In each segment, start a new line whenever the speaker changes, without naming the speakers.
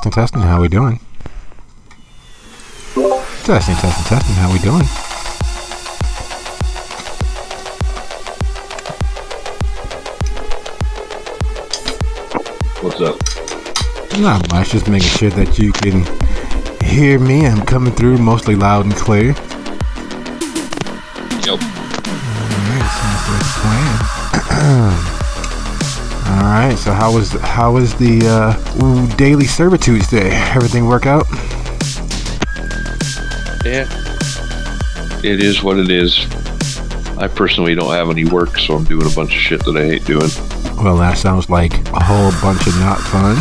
Testing. How we doing? Testing. How we doing?
What's up?
Not much. Just making sure that you can hear me. I'm coming through mostly loud and clear.
Yep.
Alright, sounds like a plan. Alright, so how was the daily servitude day? Everything work out?
Yeah. It is what it is. I personally don't have any work, so I'm doing a bunch of shit that I hate doing.
Well, that sounds like a whole bunch of not fun.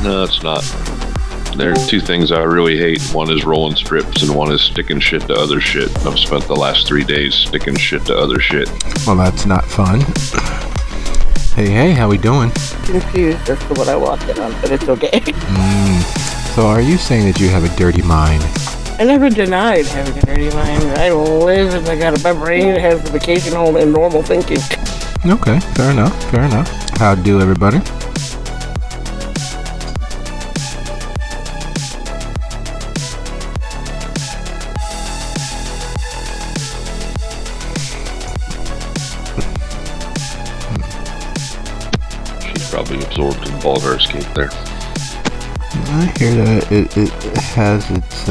No, it's not. There are two things I really hate. One is rolling strips, and one is sticking shit to other shit. I've spent the last 3 days sticking shit to other shit.
Well, that's not fun. Hey, how we doing?
Confused as to what I walked in on, but it's okay.
So are you saying that you have a dirty mind?
I never denied having a dirty mind. I live and my brain has the occasional and normal thinking.
Okay, fair enough. How'd do, everybody?
Probably absorbed in Baldur's Escape there.
I hear that it has its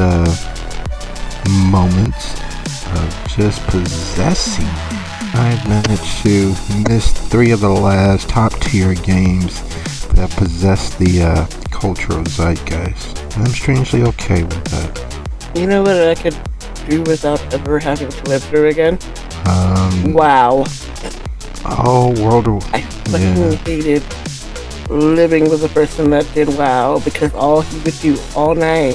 moments of just possessing. I've managed to miss 3 of the last top tier games that possess the cultural zeitgeist. And I'm strangely okay with that.
You know what I could do without ever having to live through again? WoW.
Oh, World of...
I fucking hated living with a person that did WoW because all he would do all night,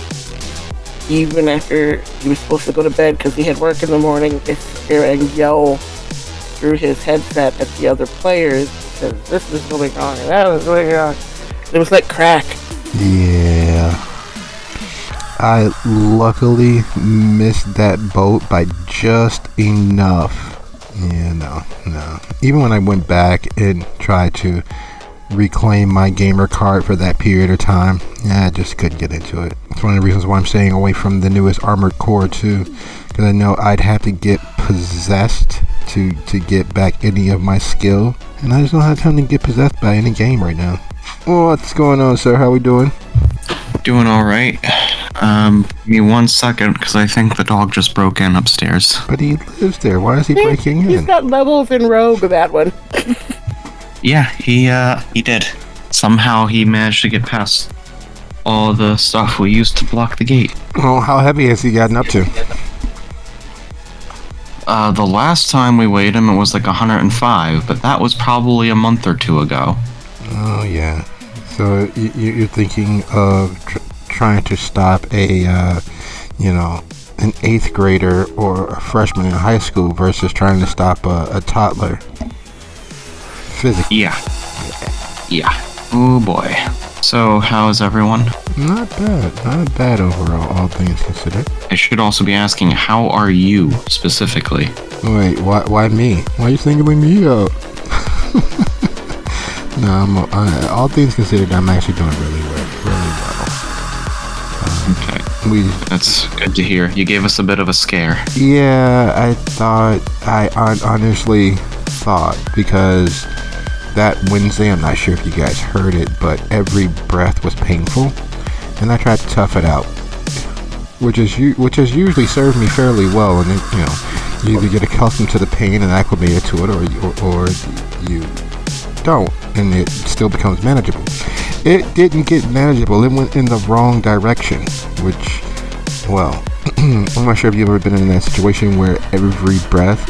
even after he was supposed to go to bed because he had work in the morning, is sit there and yell through his headset at the other players because this was going on and that was going on. It was like crack.
Yeah. I luckily missed that boat by just enough. Yeah, no. Even when I went back and tried to reclaim my gamer card for that period of time, I just couldn't get into it. It's one of the reasons why I'm staying away from the newest Armored Core too, because I know I'd have to get possessed to get back any of my skill, and I just don't have time to get possessed by any game right now. What's going on, sir? How we doing?
Doing alright. Give me 1 second, because I think the dog just broke in upstairs.
But he lives there. Why is he breaking in?
He's got levels in Rogue, that one.
Yeah, he did. Somehow he managed to get past all the stuff we used to block the gate.
Oh, how heavy has he gotten up to?
The last time we weighed him, it was like 105, but that was probably a month or 2 ago.
Oh, yeah. So you're thinking of trying to stop an 8th grader or a freshman in high school versus trying to stop a toddler physically.
Yeah. Oh boy. So how's everyone?
Not bad overall, all things considered.
I should also be asking, how are you specifically?
Wait, why me? Why are you singling me out? No, all things considered, I'm actually doing really well.
Okay.
That's
good to hear. You gave us a bit of a scare.
Yeah, I honestly thought, because that Wednesday, I'm not sure if you guys heard it, but every breath was painful, and I tried to tough it out, which has usually served me fairly well. And you either get accustomed to the pain and acclimated to it, or you don't, and it still becomes manageable. It didn't get manageable. It went in the wrong direction, which, well, I'm not sure if you've ever been in that situation where every breath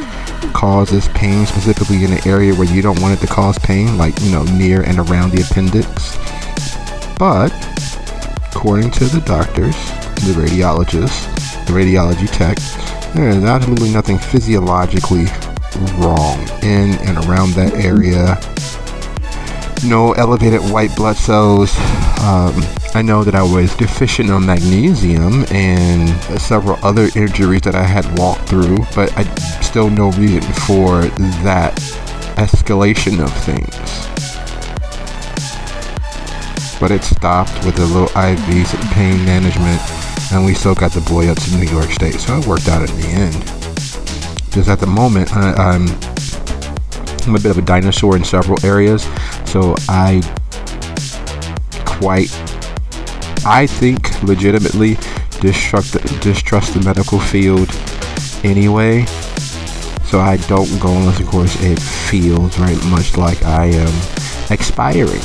causes pain, specifically in an area where you don't want it to cause pain, like, near and around the appendix. But according to the doctors, the radiologists, the radiology tech, there is absolutely nothing physiologically wrong in and around that area. No elevated white blood cells. I know that I was deficient on magnesium and several other injuries that I had walked through, but I still no reason for that escalation of things. But it stopped with a little IVs and pain management, and we still got the boy up to New York State, so it worked out in the end. Just at the moment, I'm a bit of a dinosaur in several areas, so I think legitimately distrust the medical field anyway. So I don't go unless, of course, it feels very much like I am expiring.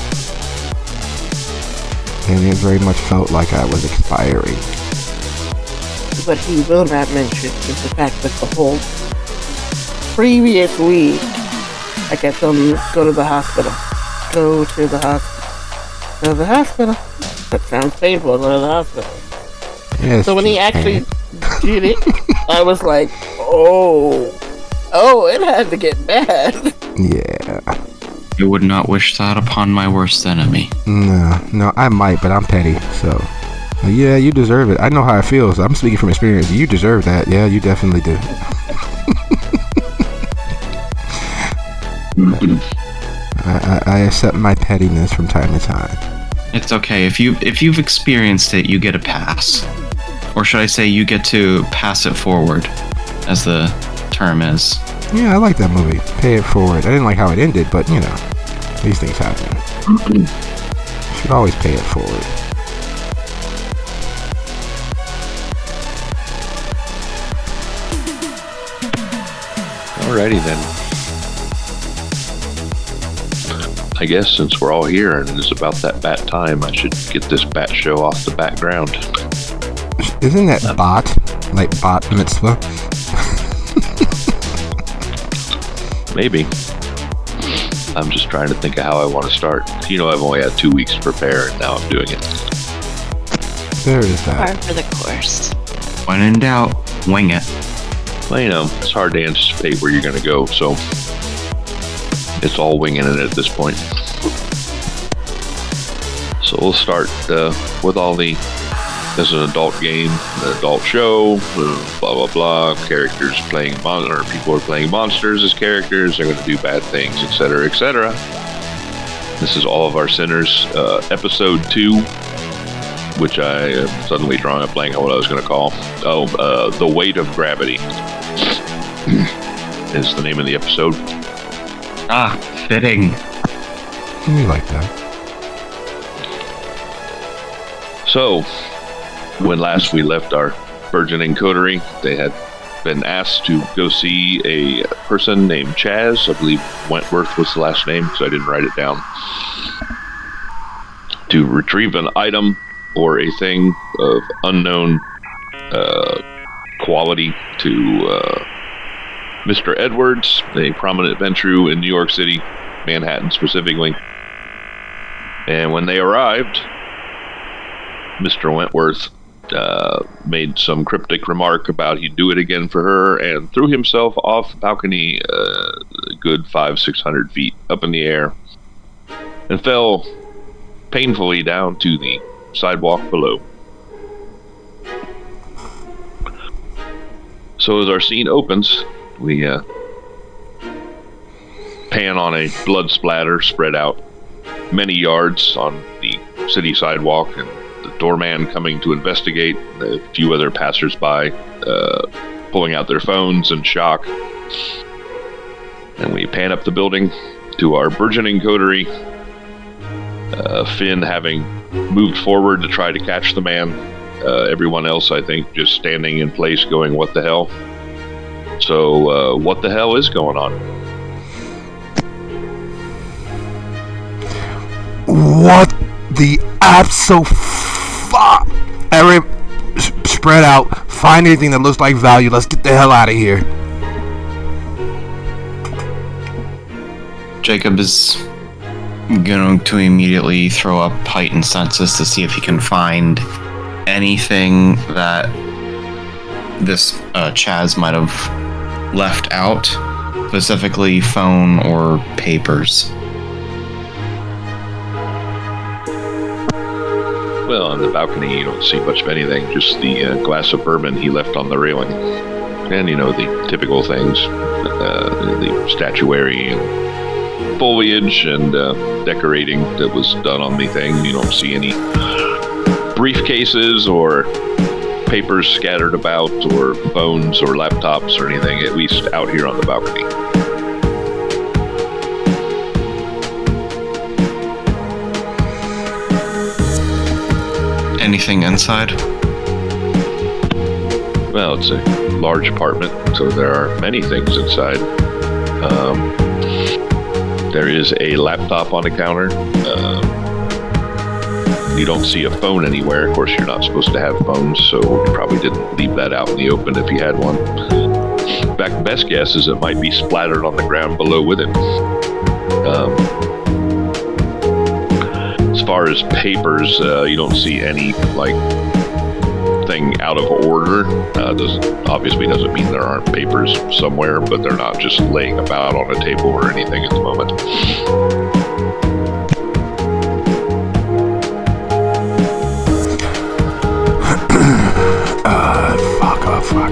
And it very much felt like I was expiring.
What he will not mention is the fact that the whole previous week, I kept on go to the hospital. Go to the hospital. That sounds painful, go to the hospital.
Yes,
so when he actually did it, I was like, oh, it had to get bad.
Yeah.
I would not wish that upon my worst enemy.
No, I might, but I'm petty, so. Yeah, you deserve it. I know how it feels. I'm speaking from experience. You deserve that. Yeah, you definitely do. I accept my pettiness from time to time.
It's okay. If you've experienced it, you get a pass. Or should I say you get to pass it forward, as the term is.
Yeah, I like that movie. Pay it forward. I didn't like how it ended, but these things happen. You should always pay it forward.
Alrighty then. I guess since we're all here and it's about that bat time, I should get this bat show off the background.
Isn't that bot? Like bat mitzvah?
Maybe. I'm just trying to think of how I want to start. I've only had 2 weeks to prepare and now I'm doing it.
There is that.
Par for the course.
When in doubt, wing it.
Well, it's hard to anticipate where you're going to go, so it's all winging it at this point. So we'll start with all the, this is an adult game, an adult show, blah, blah, blah, characters playing, or people are playing monsters as characters, they're going to do bad things, etc., etc. This is All of Our Sinners, episode 2, which I am suddenly drawing a blank on what I was going to call. The Weight of Gravity is the name of the episode.
Ah, fitting.
We like that.
So, when last we left our burgeoning coterie, they had been asked to go see a person named Chaz. I believe Wentworth was the last name, so I didn't write it down. To retrieve an item or a thing of unknown quality to Mr. Edwards, a prominent venture in New York City, Manhattan specifically. And when they arrived, Mr. Wentworth made some cryptic remark about he'd do it again for her and threw himself off the balcony a good 500-600 feet up in the air and fell painfully down to the sidewalk below. So as our scene opens, we pan on a blood splatter spread out many yards on the city sidewalk, and the doorman coming to investigate, a few other passersby pulling out their phones in shock. And we pan up the building to our burgeoning coterie. Finn having moved forward to try to catch the man. Everyone else, I think, just standing in place going, what the hell? So, what the hell is going on?
What the Eric, spread out. Find anything that looks like value. Let's get the hell out of here.
Jacob is going to immediately throw up heightened senses to see if he can find anything that this Chaz might have left out, specifically phone or papers.
Well, on the balcony, you don't see much of anything, just the glass of bourbon he left on the railing. And, the typical things, the statuary and foliage and decorating that was done on the thing. You don't see any briefcases or papers scattered about or phones or laptops or anything, at least out here on the balcony.
Anything inside?
Well, it's a large apartment, so there are many things inside. There is a laptop on the counter. You don't see a phone anywhere. Of course, you're not supposed to have phones, so you probably didn't leave that out in the open if you had one. In fact, best guess is it might be splattered on the ground below with it. As far as papers, you don't see any thing out of order. Obviously doesn't mean there aren't papers somewhere, but they're not just laying about on a table or anything at the moment.
Fuck.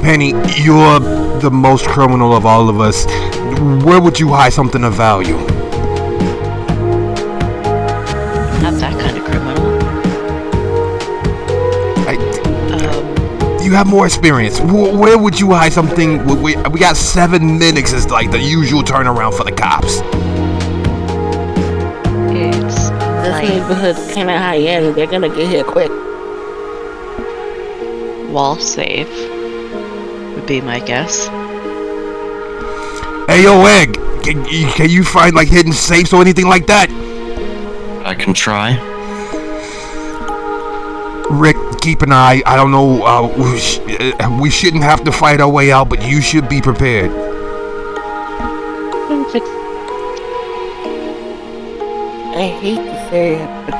Penny, you're the most criminal of all of us. Where would you hide something of value?
Not that kind of criminal.
You have more experience. Where would you hide something? We got 7 minutes is like the usual turnaround for the cops.
It's
This neighborhood's kind of high end. They're gonna get here quick.
wall safe would be my guess.
Hey, yo, Egg, can you find hidden safes or anything like that?
I can try.
Rick, keep an eye. I don't know. We shouldn't have to fight our way out, but you should be prepared.
I hate to say it, but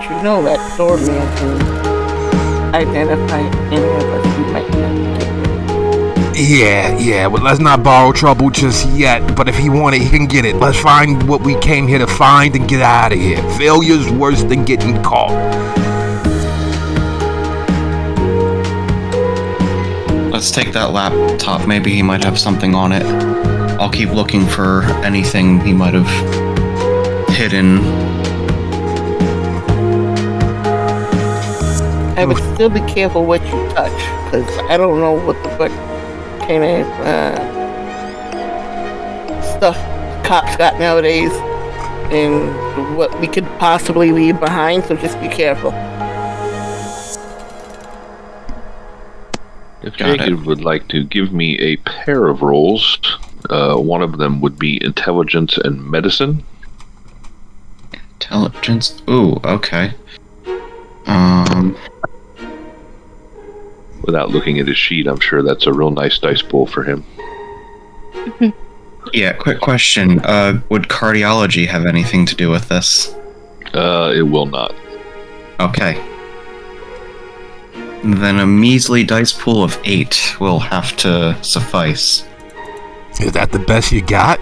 that doorman can identify any of us who might have to.
Yeah, but let's not borrow trouble just yet. But if he want it, he can get it. Let's find what we came here to find and get out of here. Failure's worse than getting caught.
Let's take that laptop. Maybe he might have something on it. I'll keep looking for anything he might have hidden.
I would still be careful what you touch, because I don't know what the fuck kind of stuff cops got nowadays and what we could possibly leave behind, so just be careful.
If Jacob would like to give me a pair of rolls, one of them would be intelligence and medicine.
Intelligence? Ooh, okay.
Without looking at his sheet, I'm sure that's a real nice dice pool for him.
Yeah, quick question. Would cardiology have anything to do with this?
It will not.
Okay. Then a measly dice pool of 8 will have to suffice.
Is that the best you got?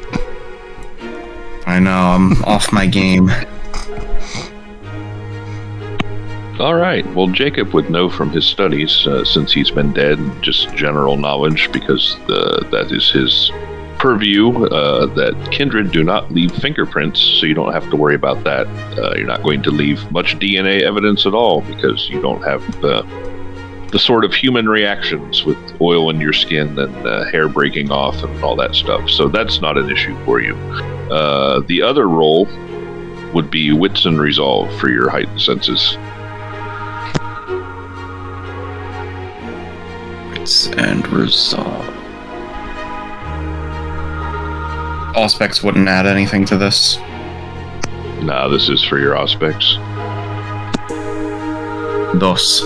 I know, I'm off my game.
All right. Well, Jacob would know from his studies, since he's been dead, just general knowledge, because that is his purview that Kindred do not leave fingerprints, so you don't have to worry about that. You're not going to leave much DNA evidence at all because you don't have the sort of human reactions with oil in your skin and hair breaking off and all that stuff. So that's not an issue for you. The other roll would be wits and resolve for your heightened senses.
Wits and resolve. Auspex wouldn't add anything to this.
Nah, this is for your Auspex.
Dos.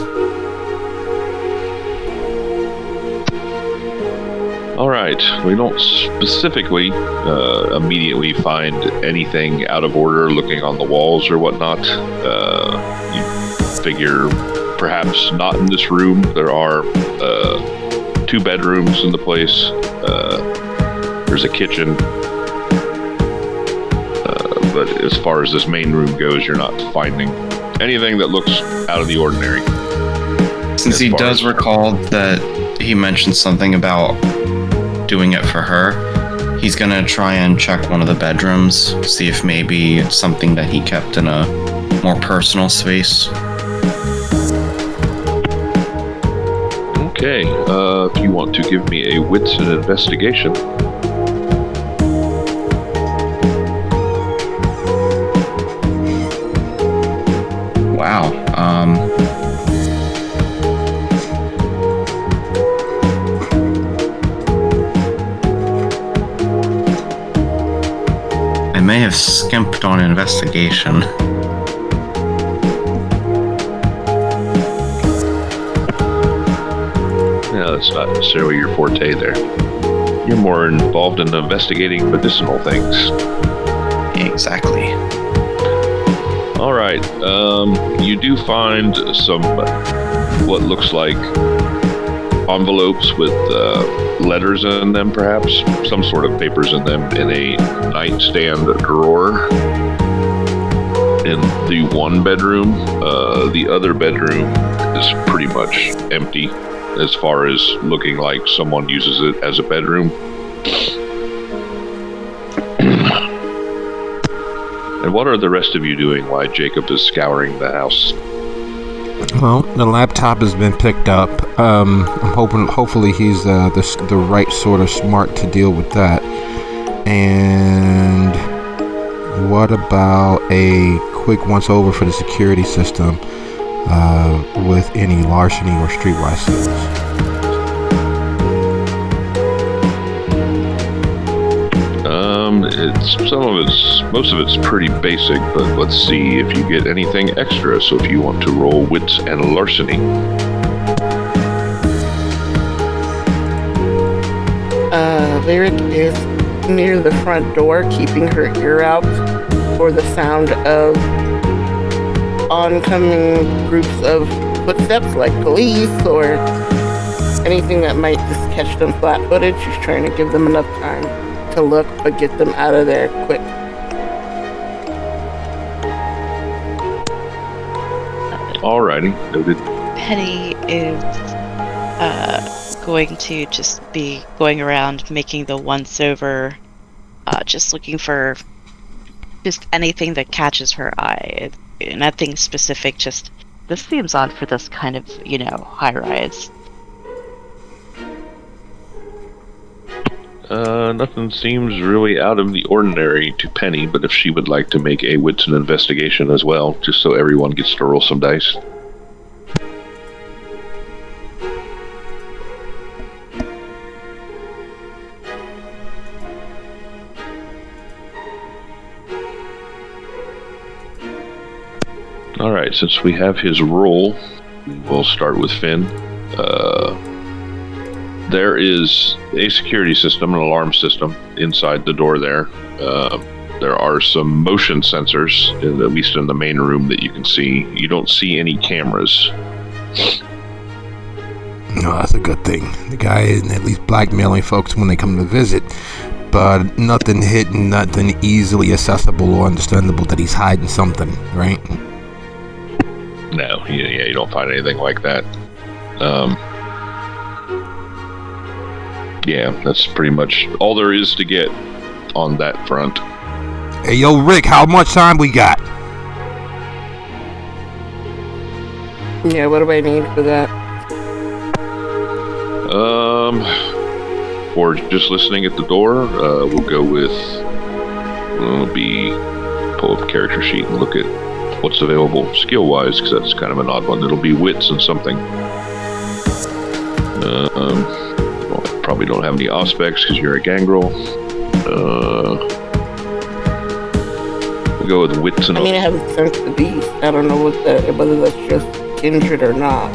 Alright, we don't specifically immediately find anything out of order looking on the walls or whatnot. You figure perhaps not in this room. There are 2 bedrooms in the place. There's a kitchen. But as far as this main room goes, you're not finding anything that looks out of the ordinary.
Since he does recall that he mentioned something about doing it for her, he's gonna try and check one of the bedrooms, see if maybe it's something that he kept in a more personal space.
Okay, if you want to give me a wits and investigation.
Wow. I may have skimped on investigation.
Yeah, that's not necessarily your forte there. You're more involved in investigating medicinal things.
Exactly.
Alright, you do find some what looks like envelopes with letters in them, perhaps, some sort of papers in them, in a nightstand drawer in the one bedroom. The other bedroom is pretty much empty as far as looking like someone uses it as a bedroom. And what are the rest of you doing while Jacob is scouring the house?
Well, the laptop has been picked up. I'm hopefully he's the right sort of smart to deal with that. And what about a quick once over for the security system with any larceny or streetwise sales?
Most of it's pretty basic, but let's see if you get anything extra. So if you want to roll wits and larceny.
Lyric is near the front door, keeping her ear out for the sound of oncoming groups of footsteps, like police or anything that might just catch them flat-footed. She's trying to give them enough time to look, but get them out of there quick.
Alrighty, noted.
Penny is going to just be going around making the once over, just looking for just anything that catches her eye. Nothing specific, just this seems odd for this kind of, high rise.
Nothing seems really out of the ordinary to Penny, but if she would like to make a wits and investigation as well, just so everyone gets to roll some dice. Alright, since we have his roll, we'll start with Finn. There is a security system, an alarm system, inside the door there. There are some motion sensors, at least in the main room, that you can see. You don't see any cameras.
No, that's a good thing. The guy isn't at least blackmailing folks when they come to visit. But nothing hidden, nothing easily accessible or understandable that he's hiding something, right?
No, you don't find anything like that. Yeah, that's pretty much all there is to get on that front.
Hey, yo, Rick, how much time we got?
Yeah, what do I need for that?
Or just listening at the door, we'll go with, pull up a character sheet and look at what's available skill-wise, because that's kind of an odd one. It'll be wits and something. Well, probably don't have any aspects because you're a gangrel. We'll go with wits and...
I mean, I have a sense of beast. I don't know whether that's just kindred or not.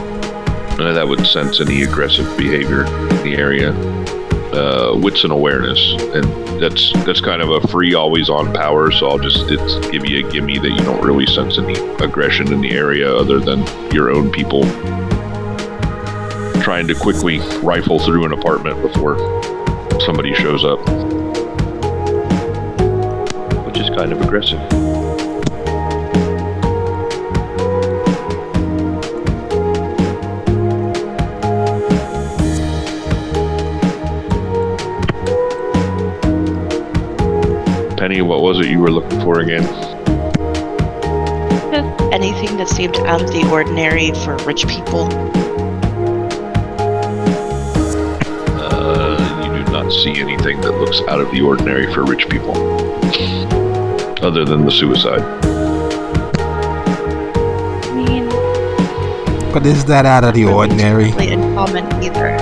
That would sense any aggressive behavior in the area. Wits and awareness, and that's kind of a free, always-on power. So I'll just give you a gimme that you don't really sense any aggression in the area other than your own people trying to quickly rifle through an apartment before somebody shows up, which is kind of aggressive. Penny, what was it you were looking for again?
Just anything that seemed out of the ordinary for rich people.
You do not see anything that looks out of the ordinary for rich people, other than the suicide.
I mean,
But is that out of the ordinary?
really uncommon either.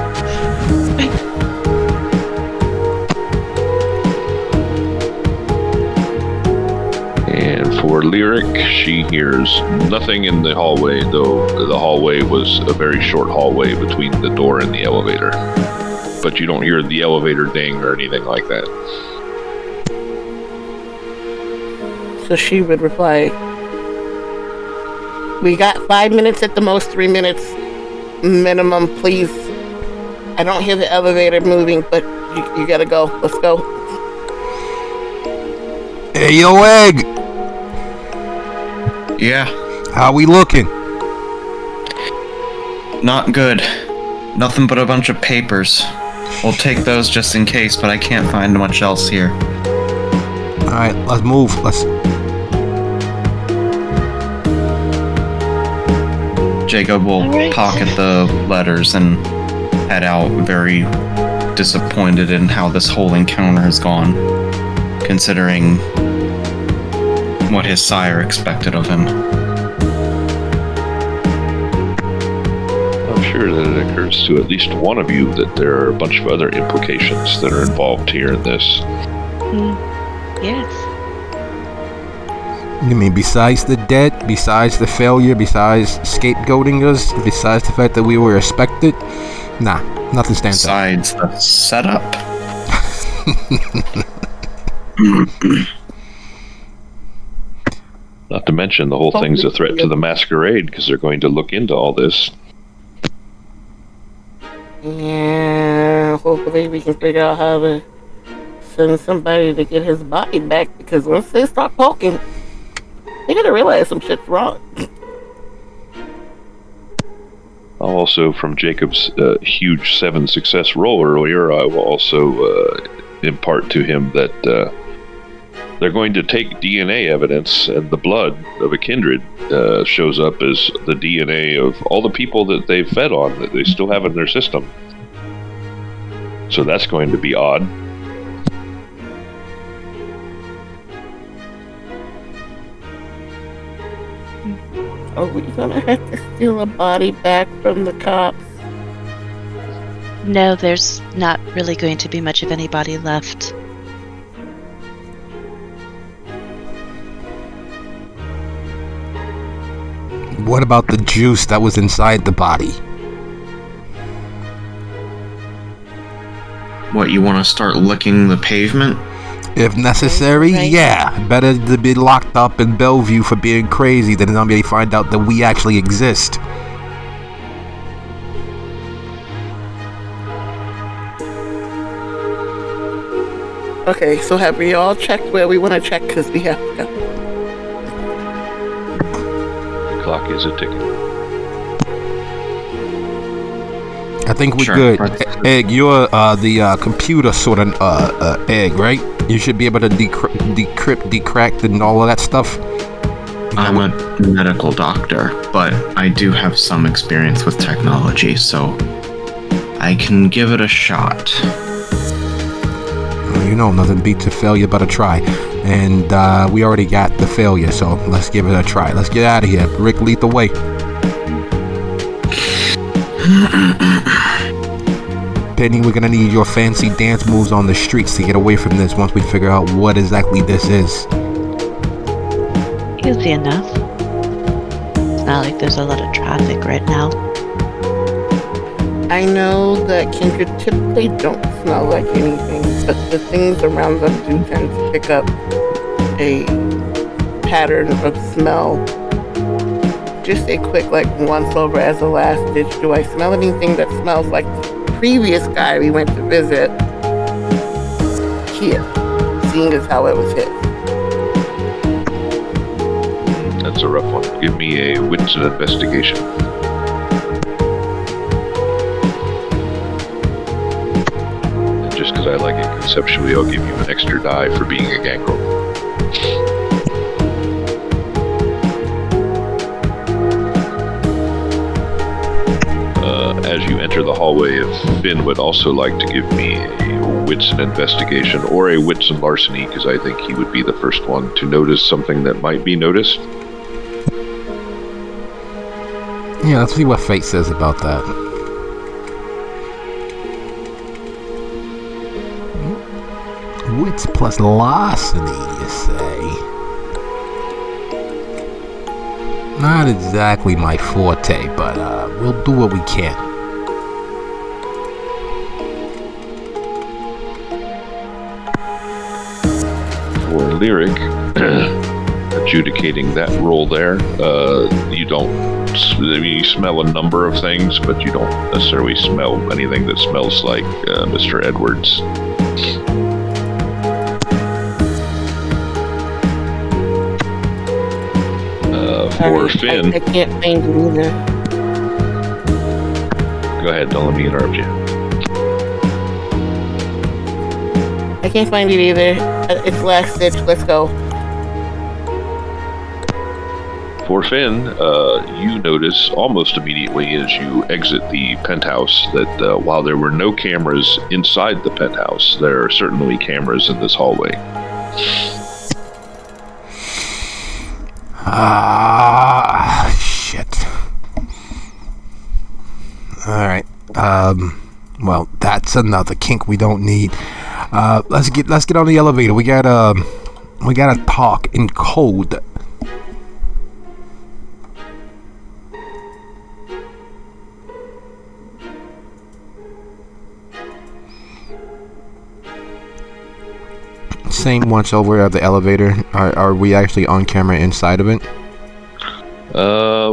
And for Lyric, she hears nothing in the hallway, though the hallway was a very short hallway between the door and the elevator. But you don't hear the elevator ding or anything like that.
So she would reply, "We got 5 minutes at the most, 3 minutes minimum, please. I don't hear the elevator moving, but you gotta go. Let's go."
Hey, yo, Egg,
Yeah,
how we looking?
not good. Nothing but a bunch of papers. We'll take those just in case, but I can't find much else here.
Alright, let's move.
Jacob will
Alright.
pocket the letters and head out, very disappointed in how this whole encounter has gone, considering what his sire expected of him.
I'm sure that it occurs to at least one of you that there are a bunch of other implications that are involved here in this.
Yes.
You mean besides the debt, besides the failure, besides scapegoating us, besides the fact that we were expected? Nah, nothing stands out.
Besides the setup.
Not to mention the whole thing's a threat to the masquerade because they're going to look into all this.
Yeah, hopefully we can figure out how to send somebody to get his body back, because once they start poking, they're gonna realize some shit's wrong.
Also, from Jacob's huge 7 success roll earlier, I will also impart to him that they're going to take DNA evidence, and the blood of a kindred shows up as the DNA of all the people that they've fed on, that they still have in their system. So that's going to be odd.
Are we gonna have to steal a body back from the cops?
No, there's not really going to be much of anybody left.
What about the juice that was inside the body?
What, you want to start licking the pavement?
If necessary,
Right.
yeah. Better to be locked up in Bellevue for being crazy than somebody find out that we actually exist.
Okay, so have we all checked where we want to check? Because we have to go.
The clock is a ticking.
I think we're
Sure.
good. Egg, you're the computer sort of Egg, right? You should be able to decrypt, decrack, and all of that stuff.
I'm a medical doctor, but I do have some experience with technology, so I can give it a shot.
Well, you know, nothing beats a failure but a try. And we already got the failure, so let's give it a try. Let's get out of here. Rick, lead the way. Penny, we're gonna need your fancy dance moves on the streets to get away from this once we figure out what exactly this is.
Easy enough. It's not like there's a lot of traffic right now.
I know that kindred typically don't smell like anything, but the things around them do tend to pick up a pattern of smell. Just a quick, once over as a last ditch. Do I smell anything that smells like the previous guy we went to visit here, seeing as how it was his?
That's a rough one. Give me a wits and investigation. And just because I like it conceptually, I'll give you an extra die for being a gangrel. As you enter the hallway, if Finn would also like to give me a wits and investigation or a wits and larceny, because I think he would be the first one to notice something that might be noticed.
Yeah, let's see what fate says about that. Wits plus larceny, you say? Not exactly my forte, but we'll do what we can.
For Lyric, adjudicating that roll there, you don't. You smell a number of things, but you don't necessarily smell anything that smells like Mr. Edwards. For Finn,
I can't find it either.
Go ahead, don't let me interrupt you.
I can't find it either. It's last ditch. Let's go.
For Finn, you notice almost immediately as you exit the penthouse that while there were no cameras inside the penthouse, there are certainly cameras in this hallway.
Shit. Alright. Well, that's another kink we don't need. Let's get on the elevator. We gotta talk in code. Same once over at the elevator. Are we actually on camera inside of it?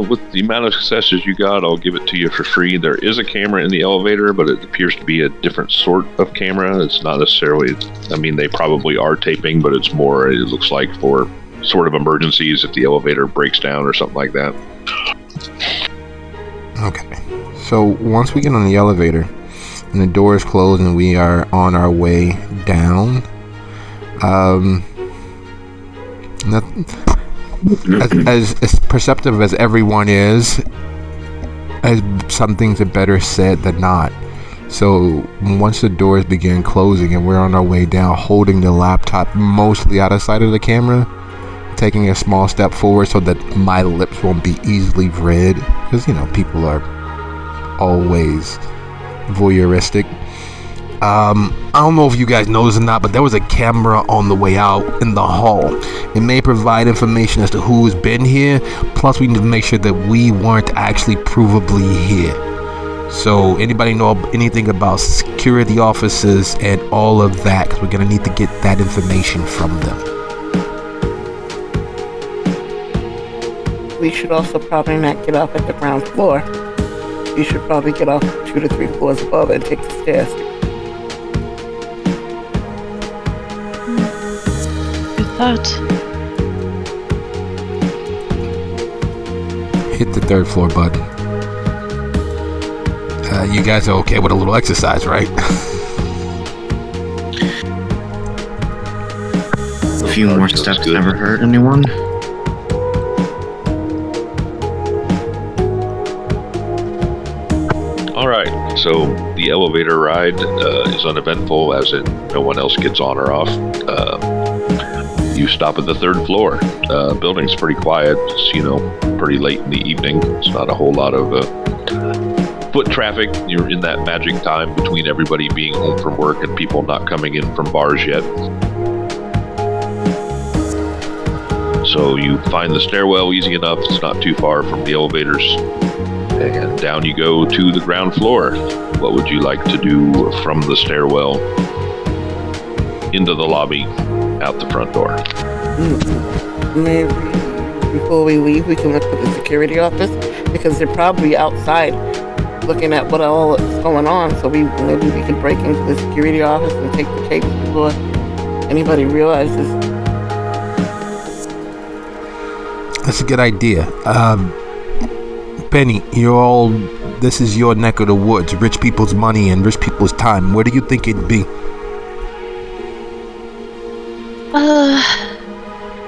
With the amount of successes you got, I'll give it to you for free. There is a camera in the elevator, but it appears to be a different sort of camera. It's not necessarily, I mean, they probably are taping, but it's more, it looks like for sort of emergencies if the elevator breaks down or something like that.
Okay. So once we get on the elevator and the door is closed and we are on our way down, as perceptive as everyone is, as some things are better said than not. So once the doors begin closing and we're on our way down, holding the laptop mostly out of sight of the camera, taking a small step forward so that my lips won't be easily read, because people are always voyeuristic. I don't know if you guys noticed or not, but there was a camera on the way out in the hall. It may provide information as to who's been here, plus we need to make sure that we weren't actually provably here. So anybody know anything about security officers and all of that, because we're going to need to get that information from them.
We should also probably not get off at the ground floor. We should probably get off 2 to 3 floors above and take the stairs.
Thought.
Hit the 3rd floor button. You guys are okay with a little exercise, right?
A few more steps never hurt anyone.
Alright, so the elevator ride is uneventful, as in no one else gets on or off. You stop at the 3rd floor. Building's pretty quiet. It's, pretty late in the evening. It's not a whole lot of foot traffic. You're in that magic time between everybody being home from work and people not coming in from bars yet. So you find the stairwell easy enough. It's not too far from the elevators. And down you go to the ground floor. What would you like to do from the stairwell into the lobby, out the front door?
Maybe before we leave, we can look at the security office, because they're probably outside looking at what all is going on. So maybe we can break into the security office and take the tapes before anybody realizes.
That's a good idea. Penny, this is your neck of the woods. Rich people's money and rich people's time. Where do you think it'd be?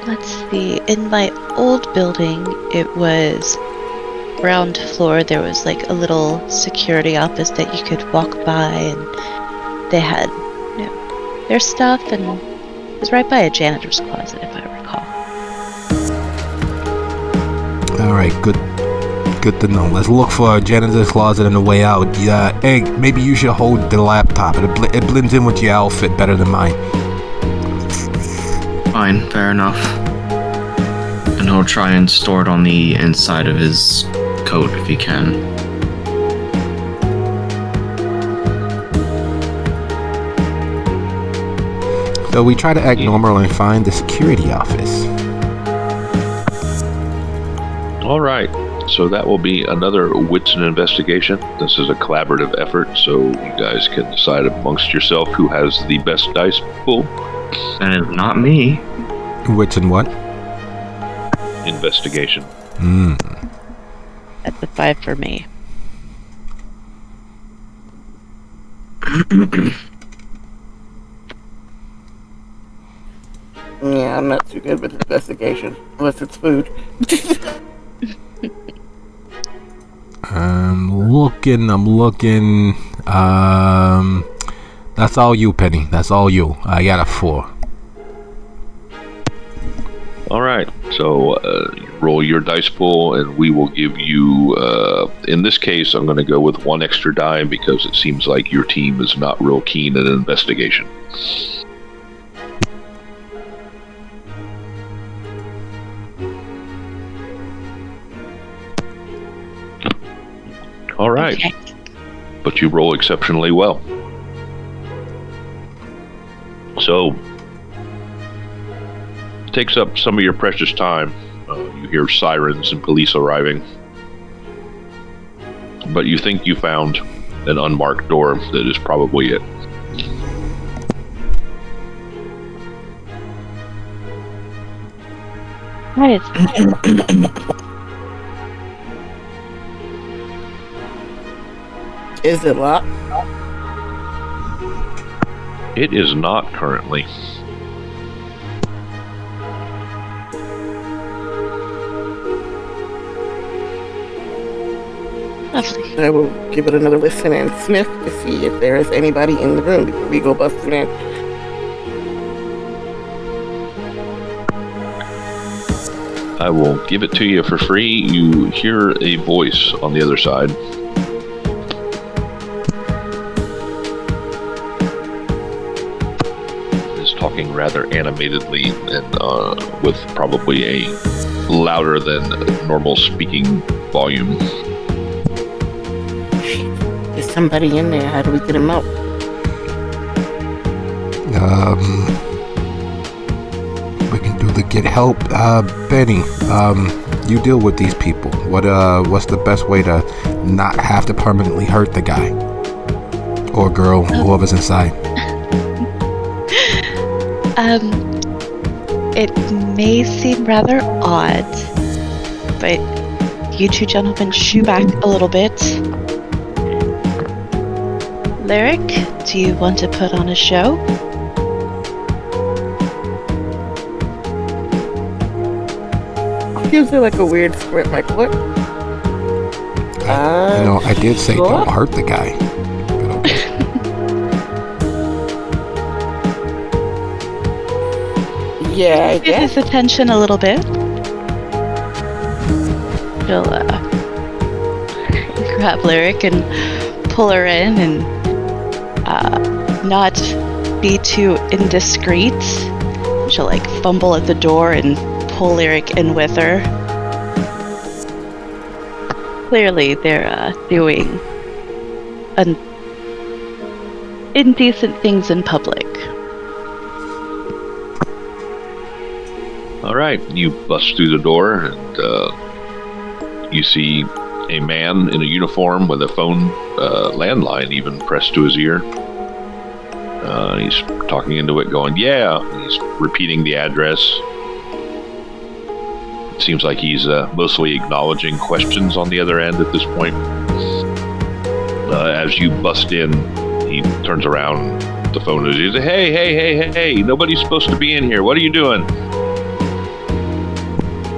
Let's see. In my old building, it was ground floor. There was like a little security office that you could walk by, and they had, their stuff, and it was right by a janitor's closet, if I recall.
All right, good to know. Let's look for a janitor's closet on the way out. Yeah, hey, maybe you should hold the laptop. It blends in with your outfit better than mine.
Fine, fair enough. And he'll try and store it on the inside of his coat if he can.
So we try to act normal and find the security office.
All right, so that will be another wits and investigation. This is a collaborative effort, so you guys can decide amongst yourself who has the best dice pool.
That is not me.
Wits and what?
Investigation.
That's a 5 for me.
Yeah, I'm not too good with investigation, unless it's food.
I'm looking. That's all you, Penny. That's all you. I got a 4.
All right, so roll your dice pool, and we will give you, in this case, I'm going to go with 1 extra die because it seems like your team is not real keen at investigation. All right,
Okay.
but you roll exceptionally well. So, it takes up some of your precious time. You hear sirens and police arriving. But you think you found an unmarked door that is probably it.
Nice.
Is it locked?
It is not currently.
Lovely.
I will give it another listen and sniff to see if there is anybody in the room before we go busting in.
I will give it to you for free. You hear a voice on the other side. Is talking rather animatedly and with probably a louder than normal speaking volume.
There's somebody in there. How do we get him out?
We can do the get help. Benny, you deal with these people. What's the best way to not have to permanently hurt the guy or girl, whoever's inside?
It may seem rather odd, but you two gentlemen shoo back a little bit. Lyric, do you want to put on a show?
Gives her like a weird squint, like what?
I did say
sure.
don't hurt the guy. But okay.
Yeah, I
Get
guess.
his attention a little bit. She'll grab Lyric and pull her in and not be too indiscreet. She'll like fumble at the door and pull Lyric in with her. Clearly, they're doing indecent things in public.
All right, you bust through the door, and you see a man in a uniform with a phone landline even pressed to his ear. He's talking into it, going, "Yeah." He's repeating the address. It seems like he's mostly acknowledging questions on the other end at this point. As you bust in, he turns around. The phone is, he says, Hey, nobody's supposed to be in here. What are you doing?"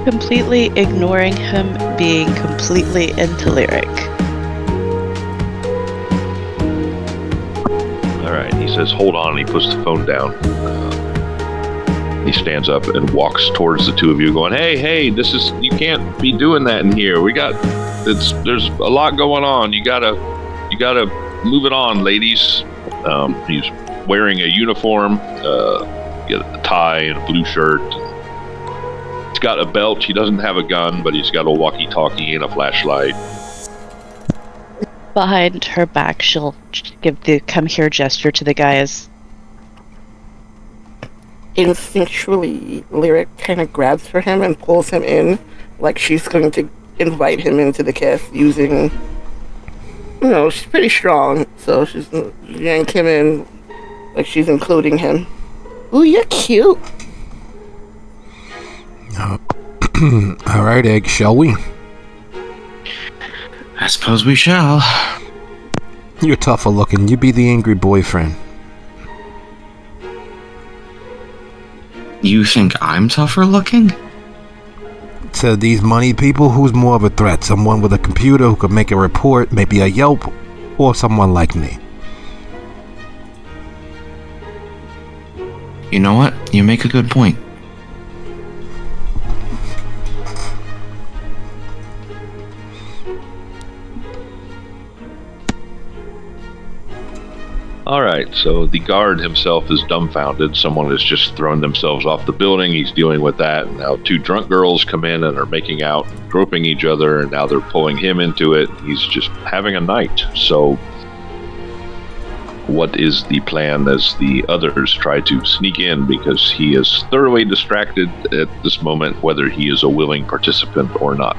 Completely ignoring him being completely into Lyric.
All right, he says, "Hold on." He puts the phone down. He stands up and walks towards the two of you, going, Hey, you can't be doing that in here. There's a lot going on. You gotta move it on, ladies. He's wearing a uniform, a tie and a blue shirt. He's got a belt. He doesn't have a gun, but he's got a walkie-talkie and a flashlight.
Behind her back, she'll give the come here gesture to the guys.
Instinctually, Lyric kind of grabs for him and pulls him in, like she's going to invite him into the cast using, she's pretty strong, so she's yank him in like she's including him. Ooh, you're cute.
All right, Egg, shall we?
I suppose we shall.
You're tougher looking. You be the angry boyfriend.
You think I'm tougher looking?
To these money people, who's more of a threat? Someone with a computer who could make a report, maybe a Yelp, or someone like me?
You know what? You make a good point.
All right, so the guard himself is dumbfounded. Someone has just thrown themselves off the building. He's dealing with that. And now two drunk girls come in and are making out, groping each other, and now they're pulling him into it. He's just having a night. So what is the plan as the others try to sneak in, because he is thoroughly distracted at this moment, whether he is a willing participant or not?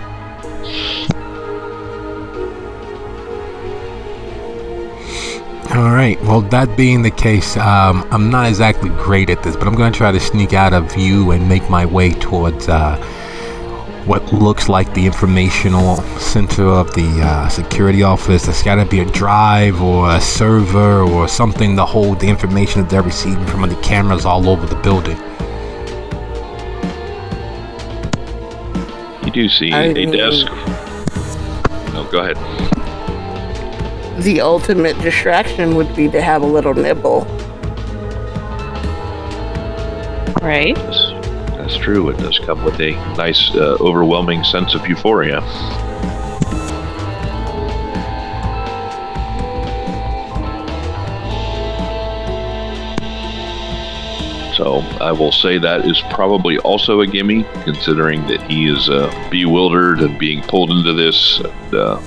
All right, well, that being the case, I'm not exactly great at this, but I'm going to try to sneak out of view and make my way towards what looks like the informational center of the security office. There's got to be a drive or a server or something to hold the information that they're receiving from the cameras all over the building.
You do see a desk. No, go ahead.
The ultimate distraction would be to have a little nibble.
Right?
That's true. It does come with a nice, overwhelming sense of euphoria. So I will say that is probably also a gimme, considering that he is bewildered and being pulled into this. And,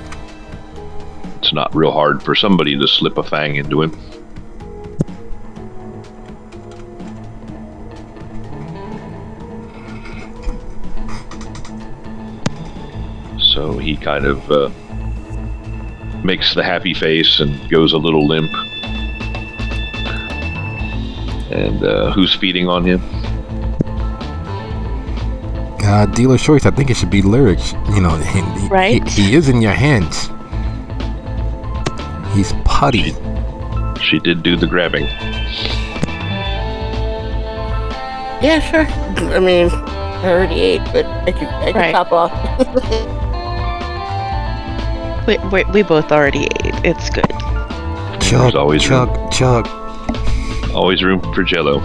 it's not real hard for somebody to slip a fang into him. So he kind of makes the happy face and goes a little limp. And who's feeding on him?
Dealer's choice. I think it should be Lyrics.
Right?
He is in your hands. He's putty.
She did do the grabbing.
Yeah, sure. I mean, I already ate, but I could
Right.
top off.
We both already ate. It's good.
Chug,
always
chug, chug.
Always room for Jello.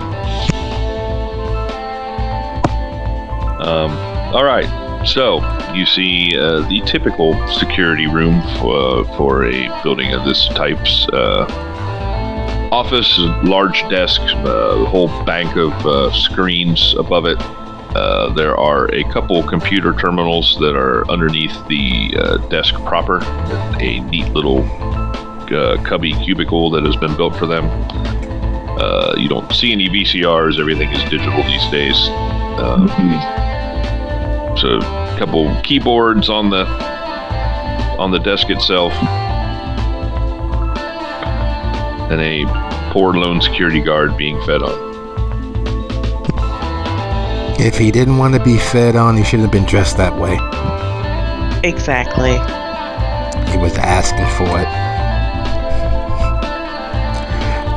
All right. So you see the typical security room for a building of this type's office, large desk, a whole bank of screens above it. There are a couple computer terminals that are underneath the desk proper. A neat little cubby cubicle that has been built for them. You don't see any VCRs. Everything is digital these days. So a couple keyboards on the desk itself, and a poor lone security guard being fed on.
If he didn't want to be fed on, he shouldn't have been dressed that way.
Exactly.
He was asking for it.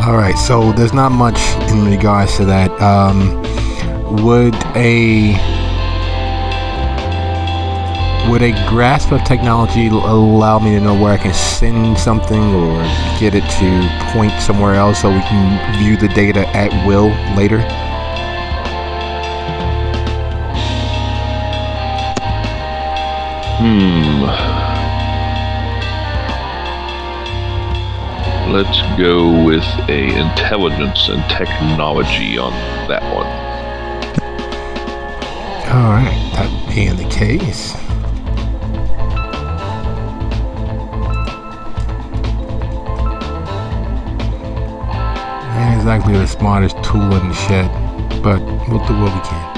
Alright, so there's not much in regards to that. Would a grasp of technology allow me to know where I can send something or get it to point somewhere else so we can view the data at will later?
Let's go with a intelligence and technology on that one.
Alright, that being the case. Ain't exactly the smartest tool in the shed, but we'll do what we can.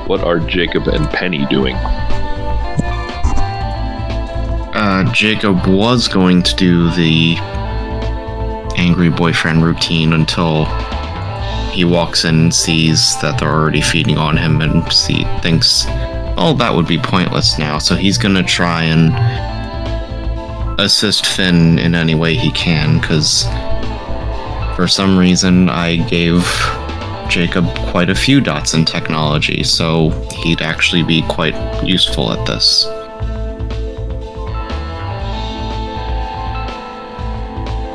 What are Jacob and Penny doing?
Jacob was going to do the angry boyfriend routine until he walks in and sees that they're already feeding on him and thinks, oh, that would be pointless now. So he's going to try and assist Finn in any way he can, because for some reason I gave Jacob quite a few dots in technology, so he'd actually be quite useful at this.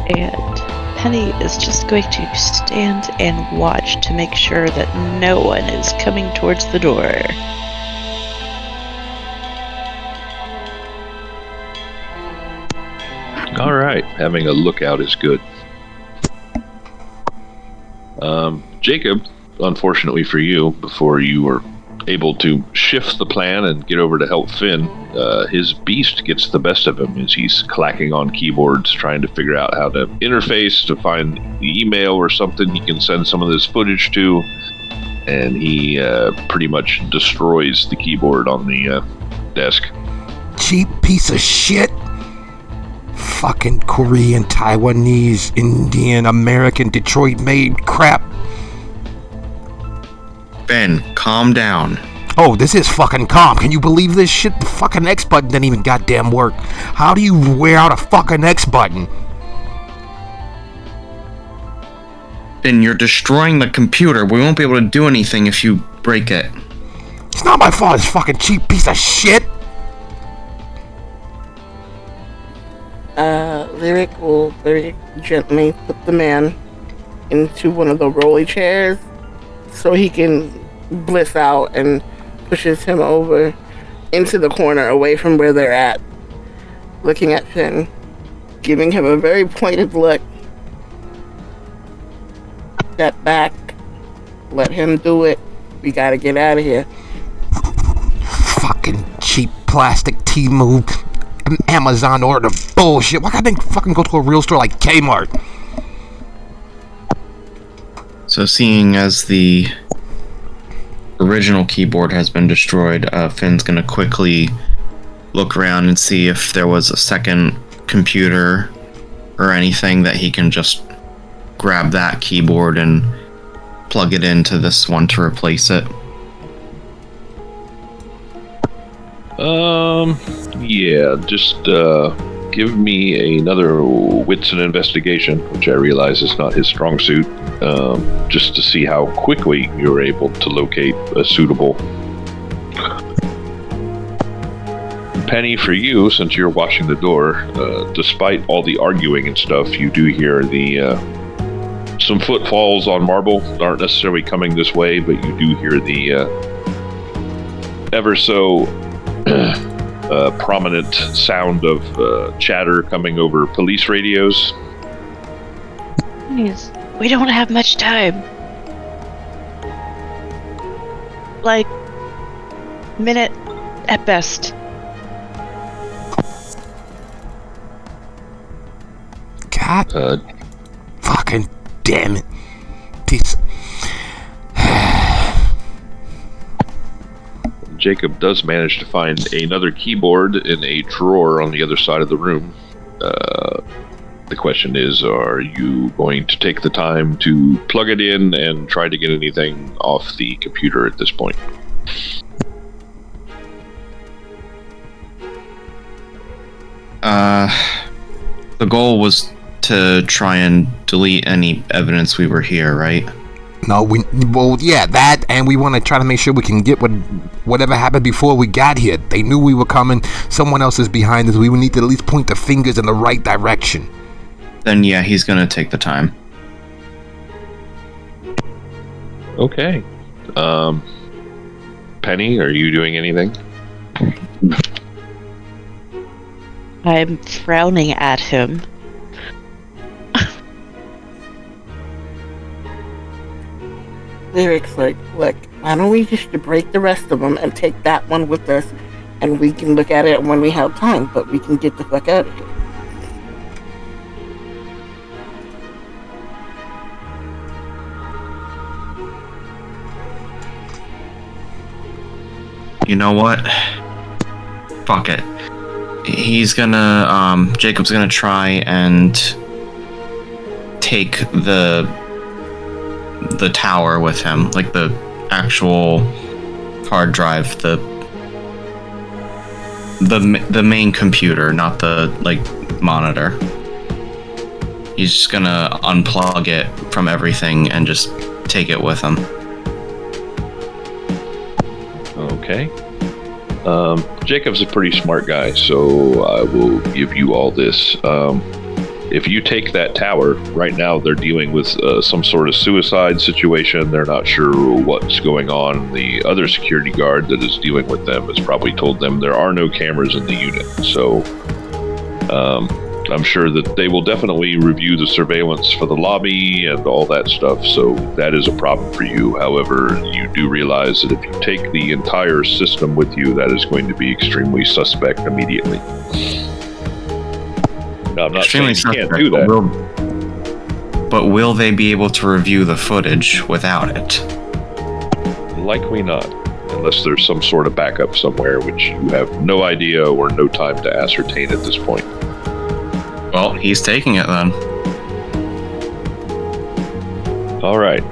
And Penny is just going to stand and watch to make sure that no one is coming towards the door.
All right, having a lookout is good. Jacob, unfortunately for you, before you were able to shift the plan and get over to help Finn, his beast gets the best of him as he's clacking on keyboards, trying to figure out how to interface to find the email or something he can send some of this footage to, and he pretty much destroys the keyboard on the desk.
Cheap piece of shit. Fucking Korean, Taiwanese, Indian, American, Detroit-made crap.
Ben, calm down.
Oh, this is fucking calm. Can you believe this shit? The fucking X button didn't even goddamn work. How do you wear out a fucking X button?
Ben, you're destroying the computer. We won't be able to do anything if you break it.
It's not my fault, this fucking cheap piece of shit.
Lyric will very gently put the man into one of the rolly chairs so he can bliss out, and pushes him over into the corner away from where they're at, looking at Finn, giving him a very pointed look. Step back, let him do it. We gotta get out of here.
Fucking cheap plastic T-move, Amazon order bullshit. Why can't they fucking go to a real store like Kmart?
So seeing as the original keyboard has been destroyed, Finn's gonna quickly look around and see if there was a second computer or anything that he can just grab that keyboard and plug it into this one to replace it.
Yeah, just give me another wits and investigation, which I realize is not his strong suit, just to see how quickly you're able to locate a suitable. Penny, for you, since you're watching the door, despite all the arguing and stuff, you do hear the some footfalls on marble. Aren't necessarily coming this way, but you do hear the ever so prominent sound of chatter coming over police radios.
Please, we don't have much time. Like, minute at best.
God fucking damn it. This...
Jacob does manage to find another keyboard in a drawer on the other side of the room. The question is, are you going to take the time to plug it in and try to get anything off the computer at this point?
The goal was to try and delete any evidence we were here, right?
No, well, yeah, that, and we want to try to make sure we can get whatever happened before we got here. They knew we were coming. Someone else is behind us. We would need to at least point the fingers in the right direction.
Then yeah, he's gonna take the time.
Okay. Penny, are you doing anything?
I'm frowning at him.
Lyric's like, look, why don't we just break the rest of them and take that one with us, and we can look at it when we have time, but we can get the fuck out of here.
You know what? Fuck it. He's gonna, Jacob's gonna try and take the tower with him, like the actual hard drive, the main computer, not the, like, monitor. He's just gonna unplug it from everything and just take it with him.
Okay. Jacob's a pretty smart guy, so I will give you all this. If you take that tower, right now they're dealing with some sort of suicide situation. They're not sure what's going on. The other security guard that is dealing with them has probably told them there are no cameras in the unit. So I'm sure that they will definitely review the surveillance for the lobby and all that stuff. So that is a problem for you. However, you do realize that if you take the entire system with you, that is going to be extremely suspect immediately. No, I'm not saying you can't do that.
But will they be able to review the footage without it?
Likely not, unless there's some sort of backup somewhere, which you have no idea or no time to ascertain at this point.
Well, he's taking it then.
All right.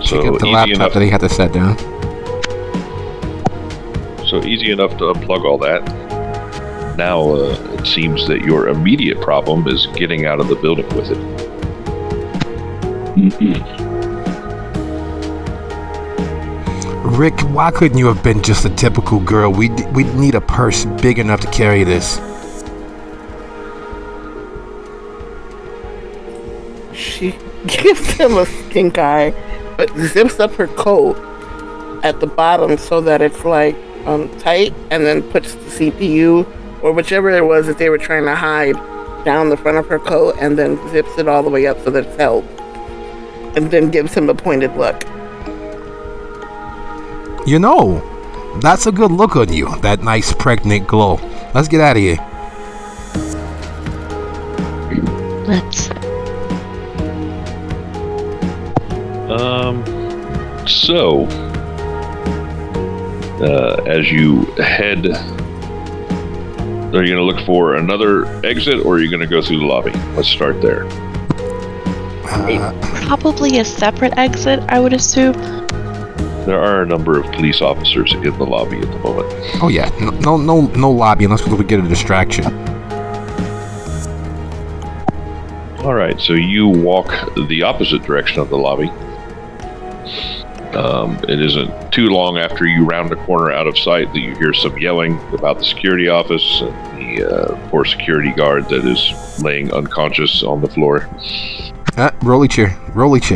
So
Pick up the
easy
laptop
enough
that he had to set down.
So easy enough to unplug all that. Now it seems that your immediate problem is getting out of the building with it.
Rick, why couldn't you have been just a typical girl? We need a purse big enough to carry this.
She gives him a stink eye, but zips up her coat at the bottom so that it's like tight, and then puts the CPU or whichever it was that they were trying to hide down the front of her coat, and then zips it all the way up so that it's held, and then gives him a pointed look.
You know, that's a good look on you, that nice pregnant glow. Let's get out of here.
Let's.
So, as you head Are you going to look for another exit, or are you going to go through the lobby? Let's start there.
Probably a separate exit, I would assume.
There are a number of police officers in the lobby at the moment.
Oh yeah, no lobby unless we get a distraction.
All right, so you walk the opposite direction of the lobby. It isn't too long after you round a corner out of sight that you hear some yelling about the security office and the poor security guard that is laying unconscious on the floor.
Rolly chair.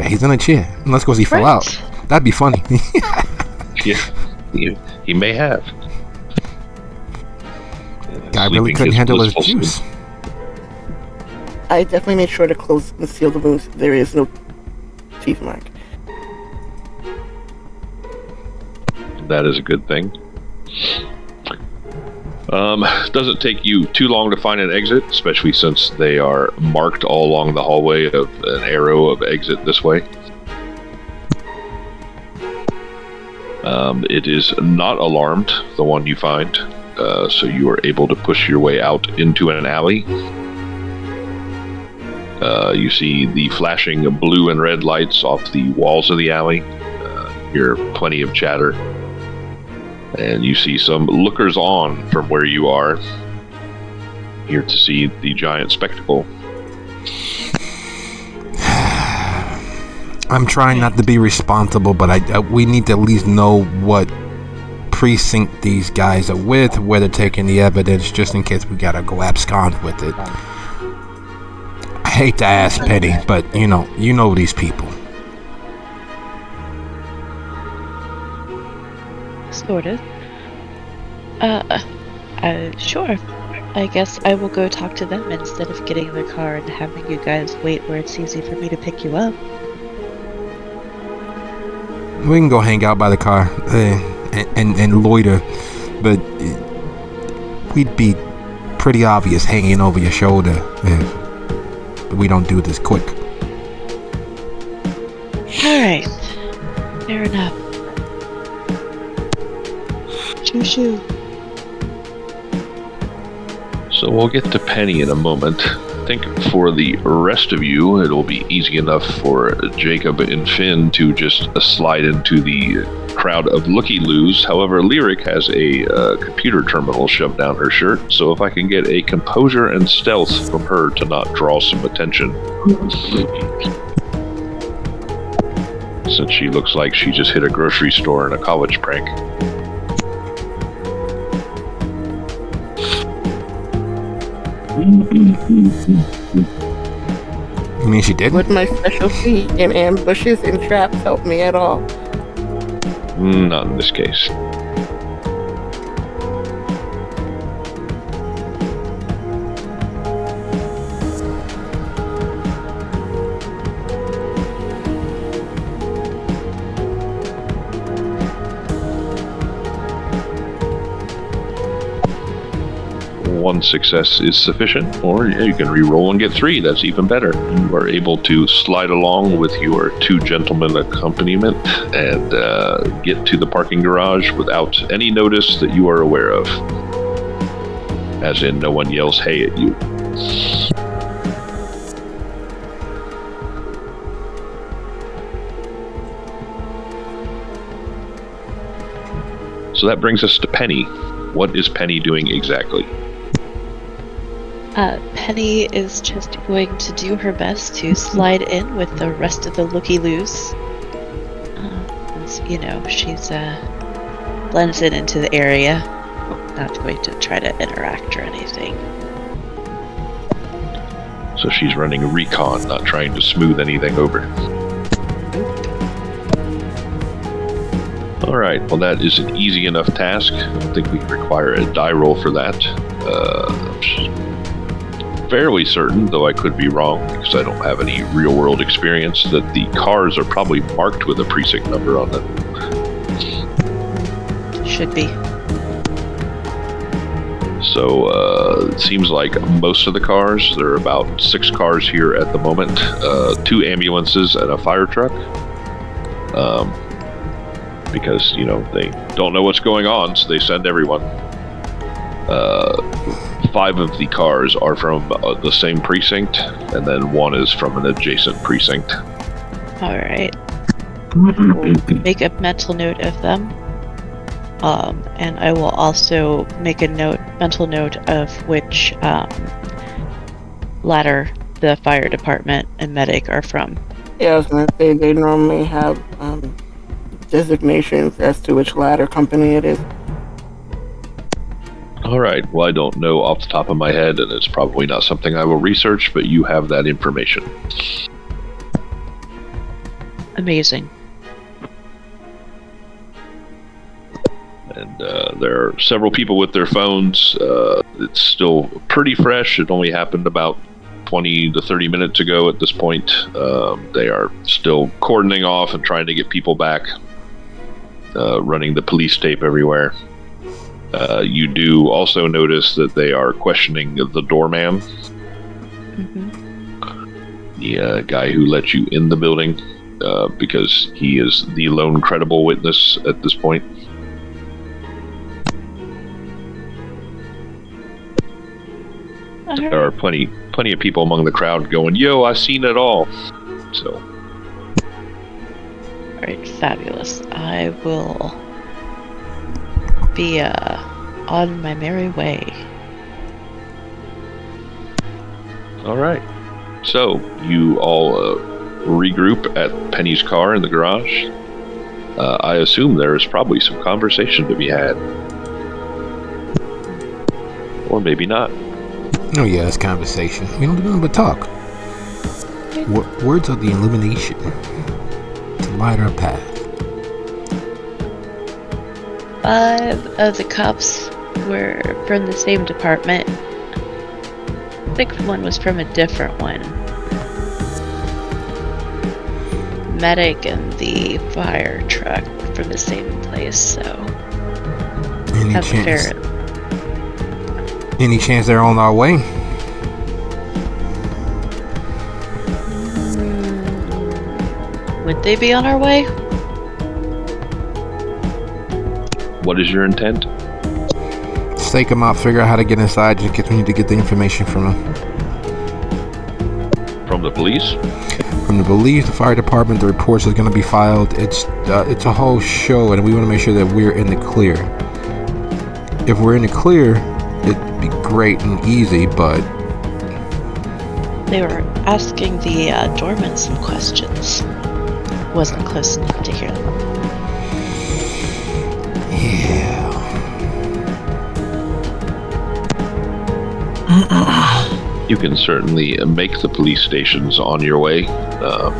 He's in a chair. Unless because he fell out. That'd be funny.
Yeah, he may have.
Guy really couldn't handle his juice.
I definitely made sure to close and seal the wounds. There is no teeth mark.
That is a good thing. Doesn't take you too long to find an exit, especially since they are marked all along the hallway of an arrow of exit this way. It is not alarmed, the one you find, so you are able to push your way out into an alley. You see the flashing blue and red lights off the walls of the alley. You hear plenty of chatter. And you see some lookers-on from where you are, here to see the giant spectacle.
I'm trying not to be responsible, but we need to at least know what precinct these guys are with, where they're taking the evidence, just in case we gotta go abscond with it. I hate to ask Penny, but you know these people.
Sort of. Sure. I guess I will go talk to them instead of getting in the car and having you guys wait where it's easy for me to pick you up.
We can go hang out by the car and loiter, but we'd be pretty obvious hanging over your shoulder if we don't do this quick.
Alright. Fair enough. Shoo.
So we'll get to Penny in a moment. I think for the rest of you, it'll be easy enough for Jacob and Finn to just slide into the crowd of looky-loos. However, Lyric has a computer terminal shoved down her shirt, so if I can get a composure and stealth from her to not draw some attention. Since she looks like she just hit a grocery store in a college prank.
You mean she did?
Would my specialty in ambushes and traps help me at all?
Not in this case. One success is sufficient, or you can re-roll and get 3. That's even better. You are able to slide along with your 2 gentlemen accompaniment and get to the parking garage without any notice that you are aware of. As in, no one yells "hey" at you. So that brings us to Penny. What is Penny doing exactly?
Penny is just going to do her best to slide in with the rest of the looky-loos. She's blends in into the area. Not going to try to interact or anything.
So she's running recon, not trying to smooth anything over. Alright, well that is an easy enough task. I don't think we require a die roll for that. Fairly certain, though I could be wrong because I don't have any real-world experience, that the cars are probably marked with a precinct number on them.
Should be.
So it seems like most of the cars, there are about 6 cars here at the moment, 2 ambulances and a fire truck. Because, they don't know what's going on, so they send everyone. 5 of the cars are from the same precinct, and then 1 is from an adjacent precinct.
All right. We'll make a mental note of them. And I will also make a mental note of which ladder the fire department and medic are from.
Yeah, I was gonna say they normally have designations as to which ladder company it is.
All right. Well, I don't know off the top of my head, and it's probably not something I will research, but you have that information.
Amazing.
And there are several people with their phones. It's still pretty fresh. It only happened about 20 to 30 minutes ago at this point. They are still cordoning off and trying to get people back, running the police tape everywhere. You do also notice that they are questioning the doorman, the guy who let you in the building, because he is the lone credible witness at this point. There are plenty of people among the crowd going, "Yo, I seen it all." So,
all right, fabulous. I will be on my merry way.
all right. So you all regroup at Penny's car in the garage. I assume there is probably some conversation to be had, or maybe not.
Oh yeah, it's conversation. We don't do nothing but talk. Words are the illumination to light our path.
5 of the cops were from the same department. 6th one was from a different one. Medic and the fire truck were from the same place, so
Any chance they're on our way?
Would they be on our way?
What is your intent?
Stake them out, figure out how to get inside, we need to get the information from them.
From the police?
From the police, the fire department, the reports are going to be filed. It's a whole show, and we want to make sure that we're in the clear. If we're in the clear, it'd be great and easy, but
They were asking the doorman some questions. Wasn't close enough to hear them.
yeah.
You can certainly make the police stations on your way,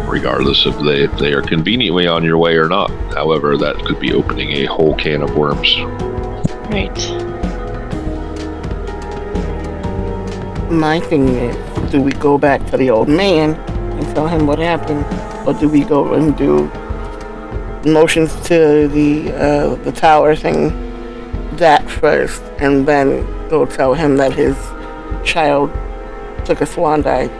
regardless of if they are conveniently on your way or not. However, that could be opening a whole can of worms.
Right.
My thing is, do we go back to the old man and tell him what happened, or do we go and do motions to the tower thing that first, and then go tell him that his child took a swan dive?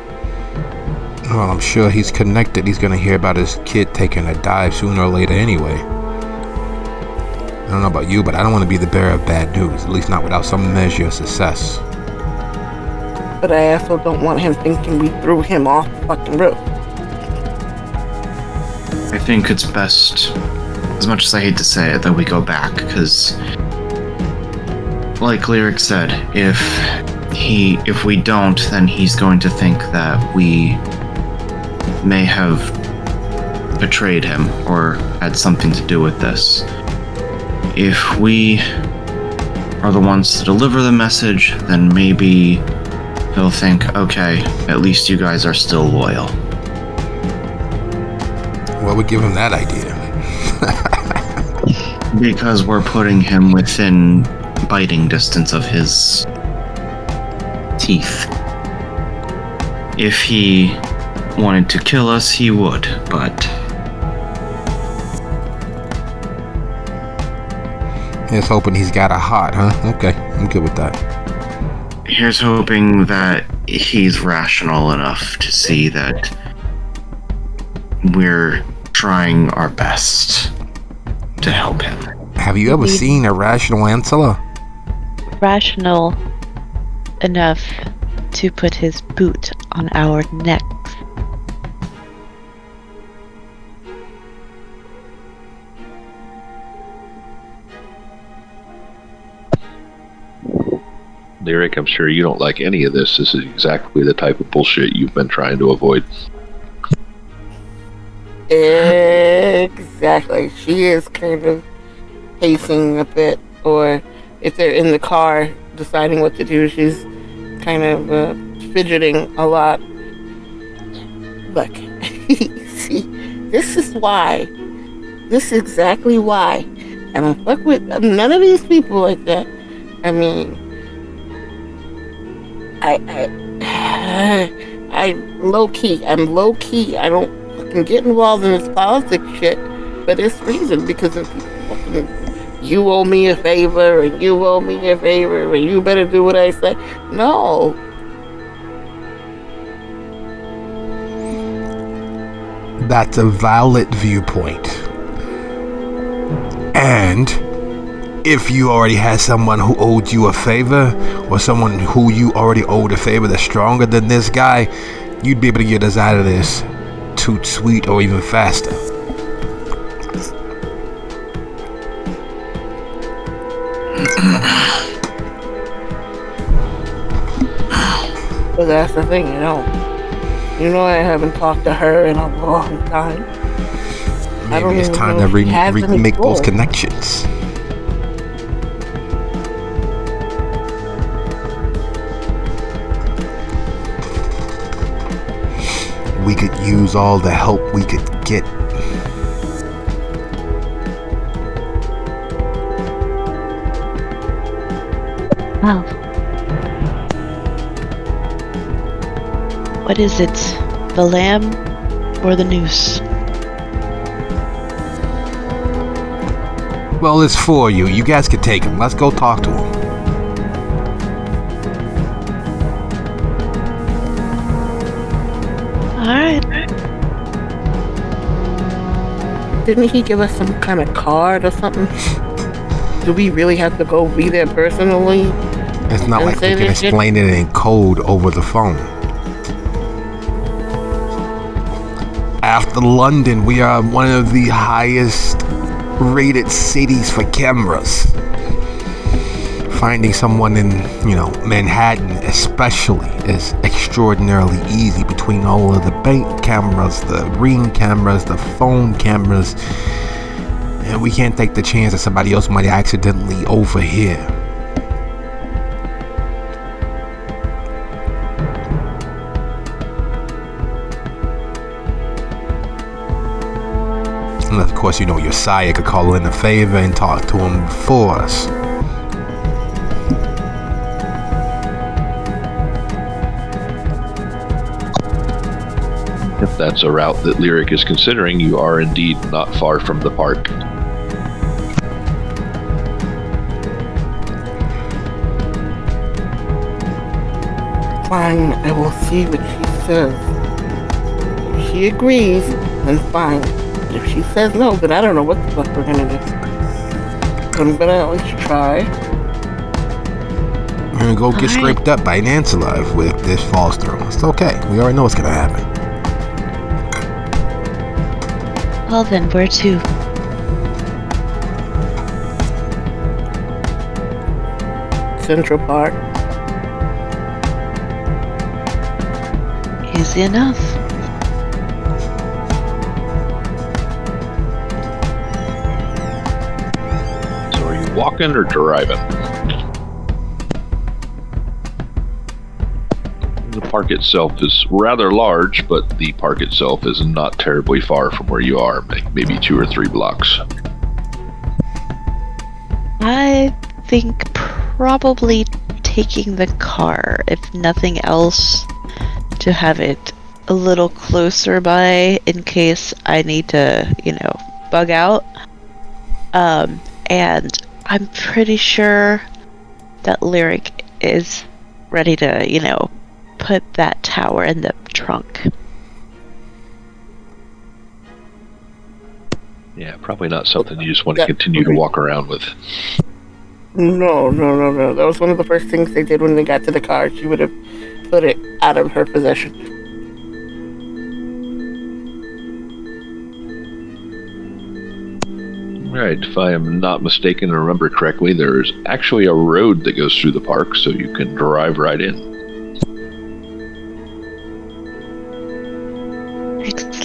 Well, I'm sure he's connected. He's going to hear about his kid taking a dive sooner or later anyway. I don't know about you, but I don't want to be the bearer of bad news, at least not without some measure of success.
But I also don't want him thinking we threw him off the fucking roof.
I think it's best, as much as I hate to say it, that we go back, because, like Lyric said, if we don't, then he's going to think that we may have betrayed him or had something to do with this. If we are the ones to deliver the message, then maybe he'll think, okay, at least you guys are still loyal.
What would give him that idea?
Because we're putting him within biting distance of his teeth. If he wanted to kill us, he would, but
He's hoping he's got a hot, huh? Okay, I'm good with that.
here's hoping that he's rational enough to see that we're trying our best to help him.
Have you ever seen a rational Ansela?
Rational enough to put his boot on our necks.
Lyric, I'm sure you don't like any of this. This is exactly the type of bullshit you've been trying to avoid.
Exactly. She is kind of pacing a bit, or if they're in the car deciding what to do, she's kind of fidgeting a lot. Look, see, this is why. This is exactly why. And I fuck with none of these people like that. I mean, I low key. I'm low key. I don't fucking get involved in this politics shit for this reason, because of people fucking, you owe me a favor and you owe me a favor and you better do what I say. No.
That's a valid viewpoint. And if you already had someone who owed you a favor, or someone who you already owed a favor that's stronger than this guy, you'd be able to get us out of this toot sweet or even faster.
But that's the thing, you know. I haven't talked to her in a long time.
Maybe it's time to make those connections. We could use all the help we could get.
Well, what is it? The lamb or the noose?
Well, it's for you. You guys can take him. Let's go talk to him.
Alright.
Didn't he give us some kind of card or something? Do we really have to go be there personally?
It's not like we can explain it in code over the phone. After London, we are one of the highest rated cities for cameras. Finding someone in, Manhattan especially is extraordinarily easy between all of the bank cameras, the ring cameras, the phone cameras. And we can't take the chance that somebody else might accidentally overhear. And of course, your sire could call in a favor and talk to him for us.
If that's a route that Lyric is considering, you are indeed not far from the park.
Fine, I will see what she says. If she agrees, then fine. If she says no, then I don't know what the fuck we're gonna do. But I'm gonna at least try.
We're gonna go get scraped up by an Ancilla if this falls through. It's okay. We already know what's gonna happen.
Well then, where to?
Central Park.
Easy enough.
So are you walking or driving? The park itself is rather large, but the park itself is not terribly far from where you are, maybe 2 or 3 blocks.
I think probably taking the car, if nothing else, to have it a little closer by in case I need to, bug out. And I'm pretty sure that Lyric is ready to, put that tower in the trunk.
Yeah, probably not something you just want to continue to walk around with.
No. That was one of the first things they did when they got to the car. She would have put it out of her possession.
Right, if I am not mistaken and remember correctly, there's actually a road that goes through the park, so you can drive right in.
Excellent.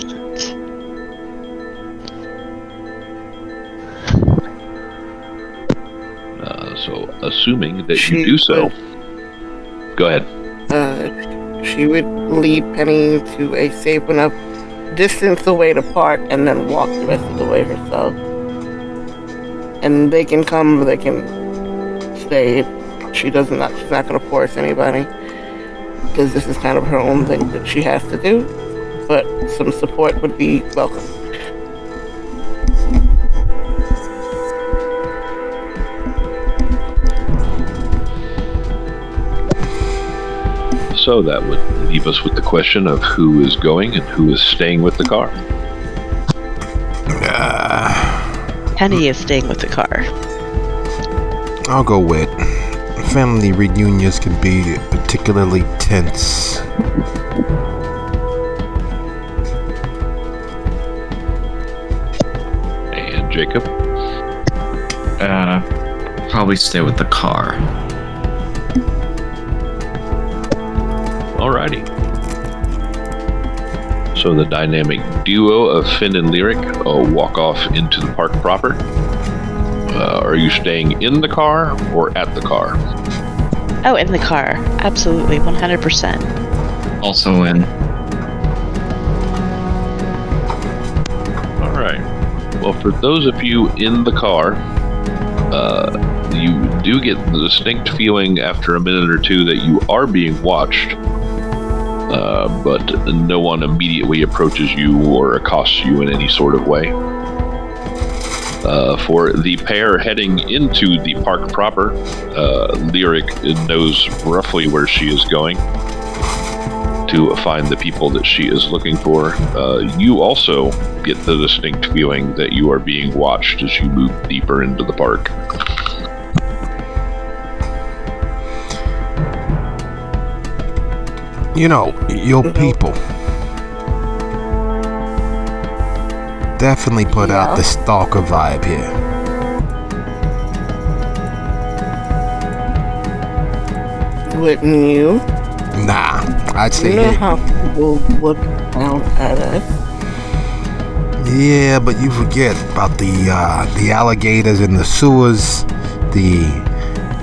So, assuming that
She
you do so,
would-
go ahead.
She would lead Penny to a safe enough distance away to park and then walk the rest of the way herself. And they can come, or they can stay. She's not going to force anybody, because this is kind of her own thing that she has to do. But some support would be welcome.
So that would leave us with the question of who is going and who is staying with the car.
Penny is staying with the car.
I'll go with family reunions can be particularly tense.
And Jacob?
Probably stay with the car.
Alrighty. So the dynamic duo of Finn and Lyric walk off into the park proper. Are you staying in the car or at the car?
Oh, in the car. Absolutely, 100%.
Also in.
Alright. Well, for those of you in the car, you do get the distinct feeling after a minute or two that you are being watched. But no one immediately approaches you or accosts you in any sort of way. For the pair heading into the park proper, Lyric knows roughly where she is going to find the people that she is looking for. You also get the distinct feeling that you are being watched as you move deeper into the park.
You know, your people definitely put out the stalker vibe here.
Wouldn't you?
Nah, I'd say
You know
hey.
how people look down at us?
Yeah, but you forget about the alligators in the sewers, the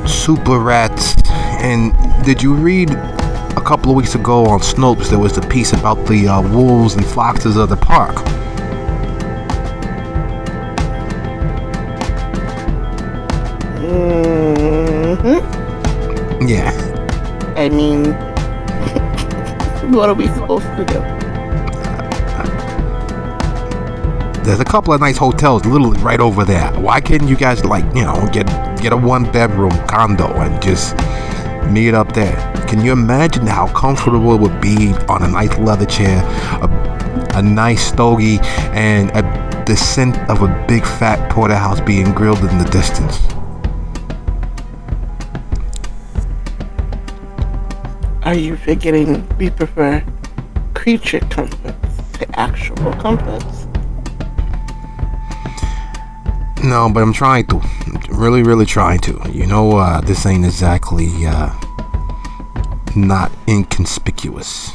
super rats, and did you read a couple of weeks ago on Snopes there was the piece about the wolves and foxes of the park?
Mm-hmm.
Yeah.
I mean, what are we supposed to do?
There's a couple of nice hotels literally right over there. Why can't you guys, like, you know, get a 1-bedroom condo and just meet up there? Can you imagine how comfortable it would be on a nice leather chair, a nice stogie, and the scent of a big fat porterhouse being grilled in the distance?
Are you forgetting we prefer creature comforts to actual comforts?
No, but I'm trying to. Really trying to. You know, this ain't exactly not inconspicuous.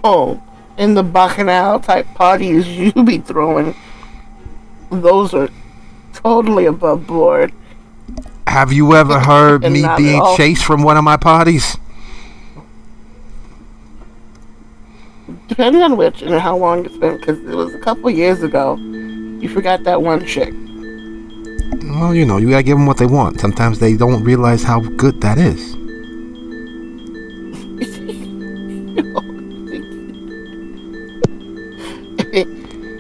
Oh, and the bacchanal type parties you be throwing, those are totally above board.
Have you ever heard
And
me
not at
being
all.
chased from one of my parties?
Depends on which and how long it's been, because it was a couple years ago. You forgot that one chick.
Well, you know, you gotta give them what they want. Sometimes they don't realize how good that is.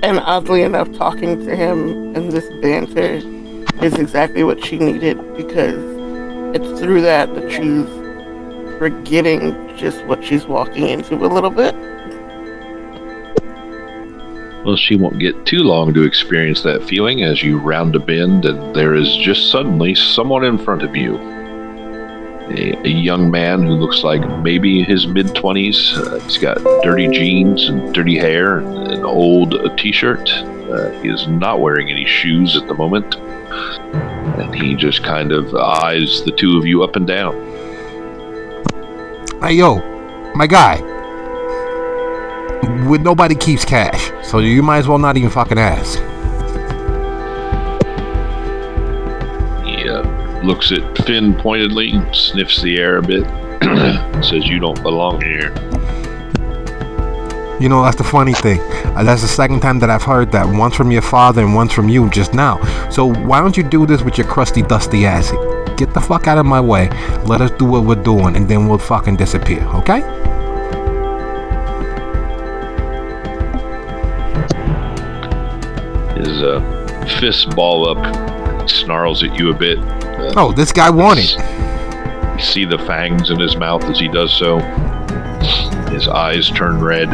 And oddly enough, talking to him and this banter is exactly what she needed, because it's through that she's forgetting just what she's walking into a little bit.
Well, she won't get too long to experience that feeling as you round a bend and there is just suddenly someone in front of you. A young man who looks like maybe his mid-20s. He's got dirty jeans and dirty hair and an old t-shirt. He is not wearing any shoes at the moment. And he just kind of eyes the two of you up and down.
Hey, yo, my guy. Nobody keeps cash, so you might as well not even fucking ask.
He looks at Finn pointedly, sniffs the air a bit, says, "You don't belong here."
You know, that's the funny thing. That's the second time that I've heard that. Once from your father and once from you just now. So why don't you do this with your crusty, dusty ass? Get the fuck out of my way. Let us do what we're doing, and then we'll fucking disappear, okay?
His fists ball up. He snarls at you a bit.
Oh, this guy wanted.
You see the fangs in his mouth as he does so. His eyes turn red.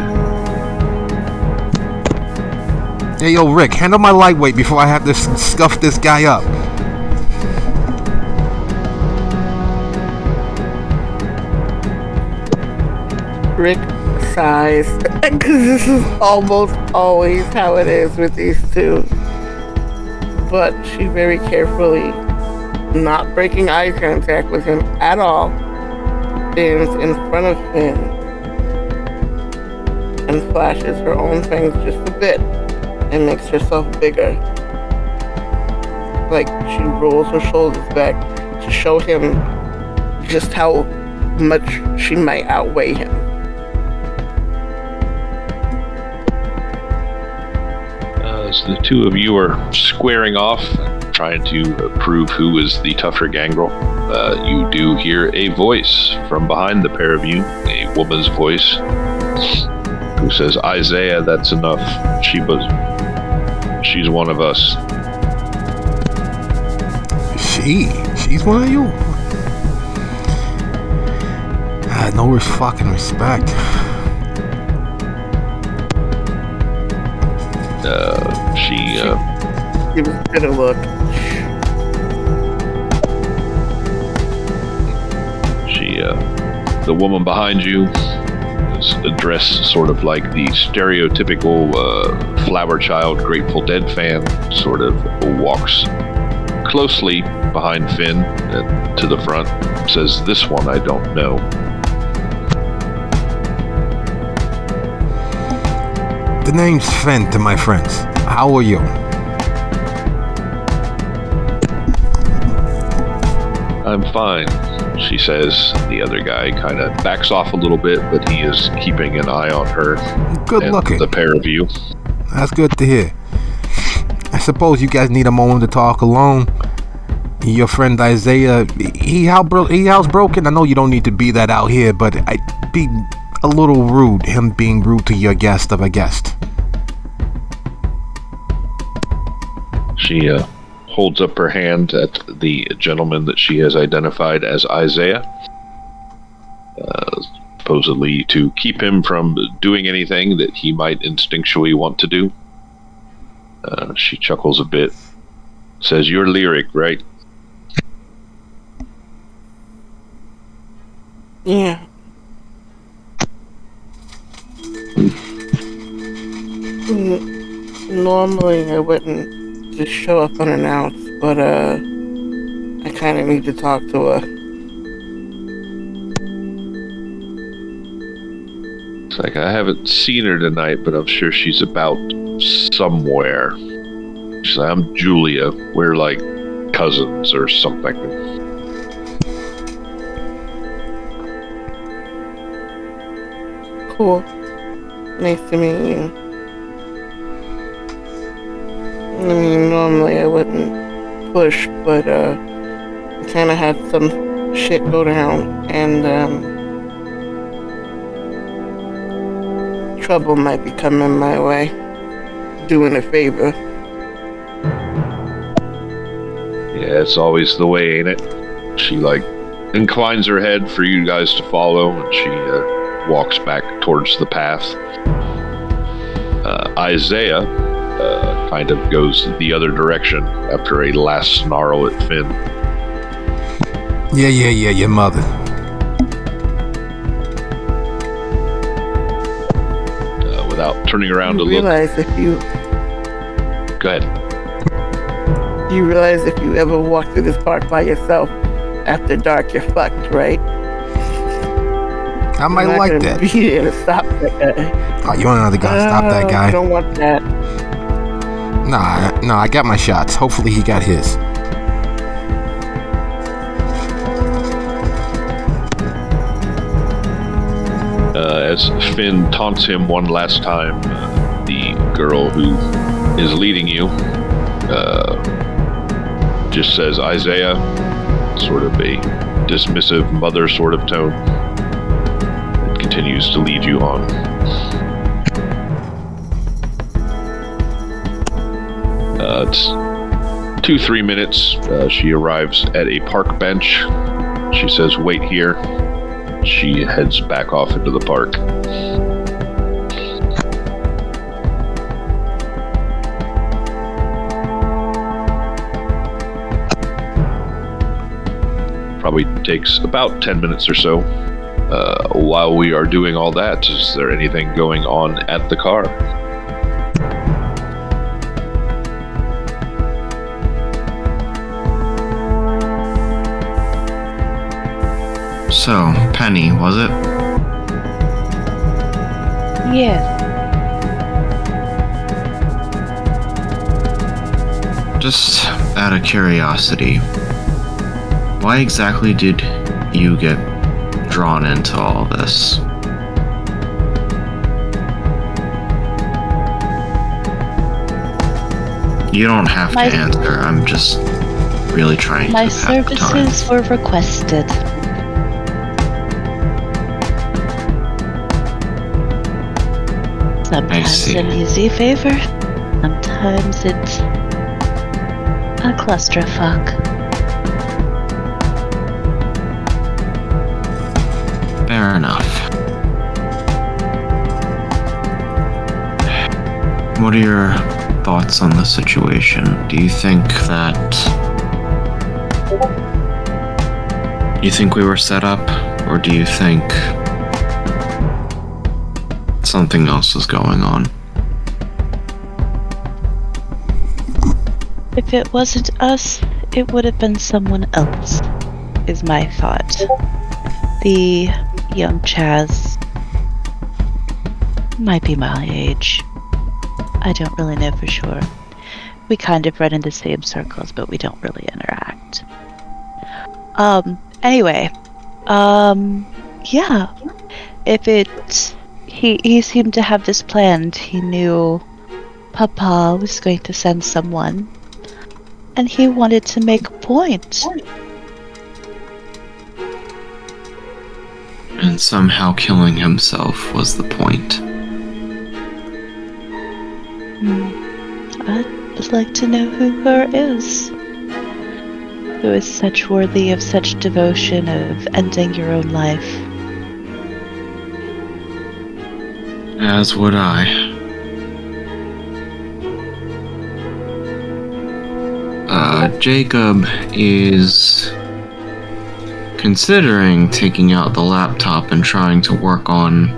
Hey, yo, Rick, handle my lightweight before I have to scuff this guy up.
Rick sighs, because this is almost always how it is with these two. But she very carefully, not breaking eye contact with him at all, stands in front of him and flashes her own fangs just a bit and makes herself bigger. Like she rolls her shoulders back to show him just how much she might outweigh him.
As the two of you are squaring off, trying to prove who is the tougher gangrel, you do hear a voice from behind the pair of you, a woman's voice, who says, "Isaiah, that's enough. She's one of us."
She's one of you? No fucking respect.
She
Give us a bit of look.
The woman behind you is dressed sort of like the stereotypical flower child Grateful Dead fan, sort of walks closely behind Finn and to the front, says, "This one I don't know."
The name's Finn to my friends. How are you?
"I'm fine," she says. The other guy kind of backs off a little bit, but he is keeping an eye on her.
Good
and
looking.
the pair of you.
That's good to hear. I suppose you guys need a moment to talk alone. Your friend Isaiah, he housebroken. I know you don't need to be that out here, but I'd be a little rude, him being rude to your guest of a guest.
She holds up her hand at the gentleman that she has identified as Isaiah, supposedly to keep him from doing anything that he might instinctually want to do. She chuckles a bit, says, "You're lyric, right?"
Yeah. Normally I wouldn't just show up unannounced, but I kind of need to talk to her.
It's like, "I haven't seen her tonight, but I'm sure she's about somewhere." She's like, "I'm Julia. We're like cousins or something."
Cool. Nice to meet you. I mean, normally I wouldn't push, but I kind of had some shit go down, and trouble might be coming my way. Doing a favor.
Yeah, it's always the way, ain't it? She inclines her head for you guys to follow, and she walks back towards the path. Isaiah kind of goes the other direction after a last snarl at Finn.
Yeah, your mother.
Without turning around to
You
look.
realize if you
Go ahead.
you realize if you ever walk through this park by yourself after dark, you're fucked, right?
I might
You're not
like
gonna
that.
Be there to stop that guy.
Oh, you want another guy? Stop that
I
guy.
don't want that.
Nah, I got my shots. Hopefully he got his.
As Finn taunts him one last time, the girl who is leading you just says Isaiah, sort of a dismissive mother sort of tone, and continues to lead you on. It's 2-3 minutes. She arrives at a park bench. She says, "Wait here." She heads back off into the park. Probably takes about 10 minutes or so. While we are doing all that, is there anything going on at the car?
So, Penny, was it?
Yeah.
Just out of curiosity, why exactly did you get drawn into all this? You don't have to answer. I'm just really trying
My
to have time.
services were requested. Sometimes
see.
an easy favor, sometimes it's a clusterfuck.
Fair enough. What are your thoughts on the situation? Do you think we were set up, or do you think something else is going on?
If it wasn't us, it would have been someone else, is my thought. The young Chaz might be my age. I don't really know for sure. We kind of run in the same circles, but we don't really interact. Anyway, yeah. If it... He seemed to have this planned. He knew Papa was going to send someone, and he wanted to make a point.
And somehow killing himself was the point.
I'd like to know who her is. Who is such worthy of such devotion of ending your own life.
As would I. Jacob is considering taking out the laptop and trying to work on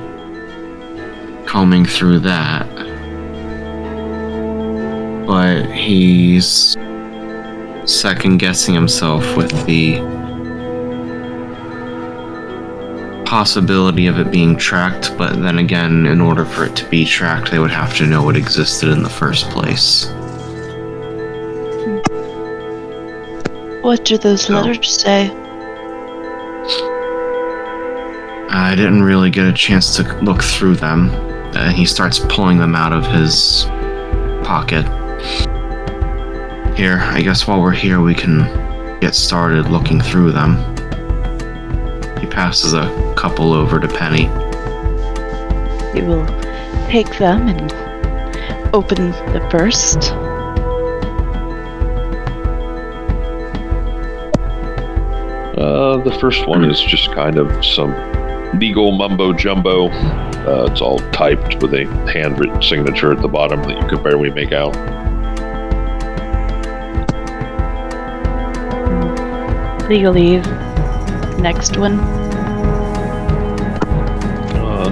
combing through that. But he's second guessing himself with the possibility of it being tracked, but then again, in order for it to be tracked, they would have to know it existed in the first place.
What do those letters say?
I didn't really get a chance to look through them. He starts pulling them out of his pocket. Here, I guess while we're here, we can get started looking through them. He passes a couple over to Penny.
You will take them and open the first.
The first one is just kind of some legal mumbo jumbo. It's all typed with a handwritten signature at the bottom that you can barely make out.
Legalese. Next one.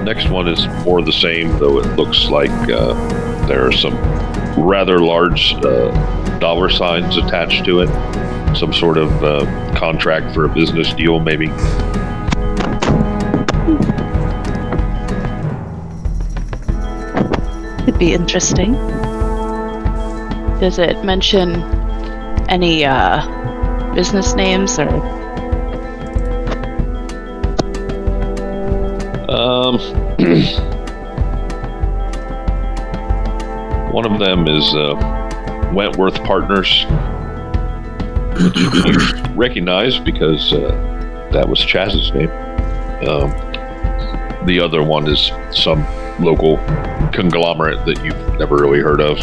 Next one is more the same, though it looks like there are some rather large dollar signs attached to it. Some sort of contract for a business deal, maybe.
Could be interesting. Does it mention any business names or?
One of them is Wentworth Partners, which you recognize because that was Chaz's name. The other one is some local conglomerate that you've never really heard of.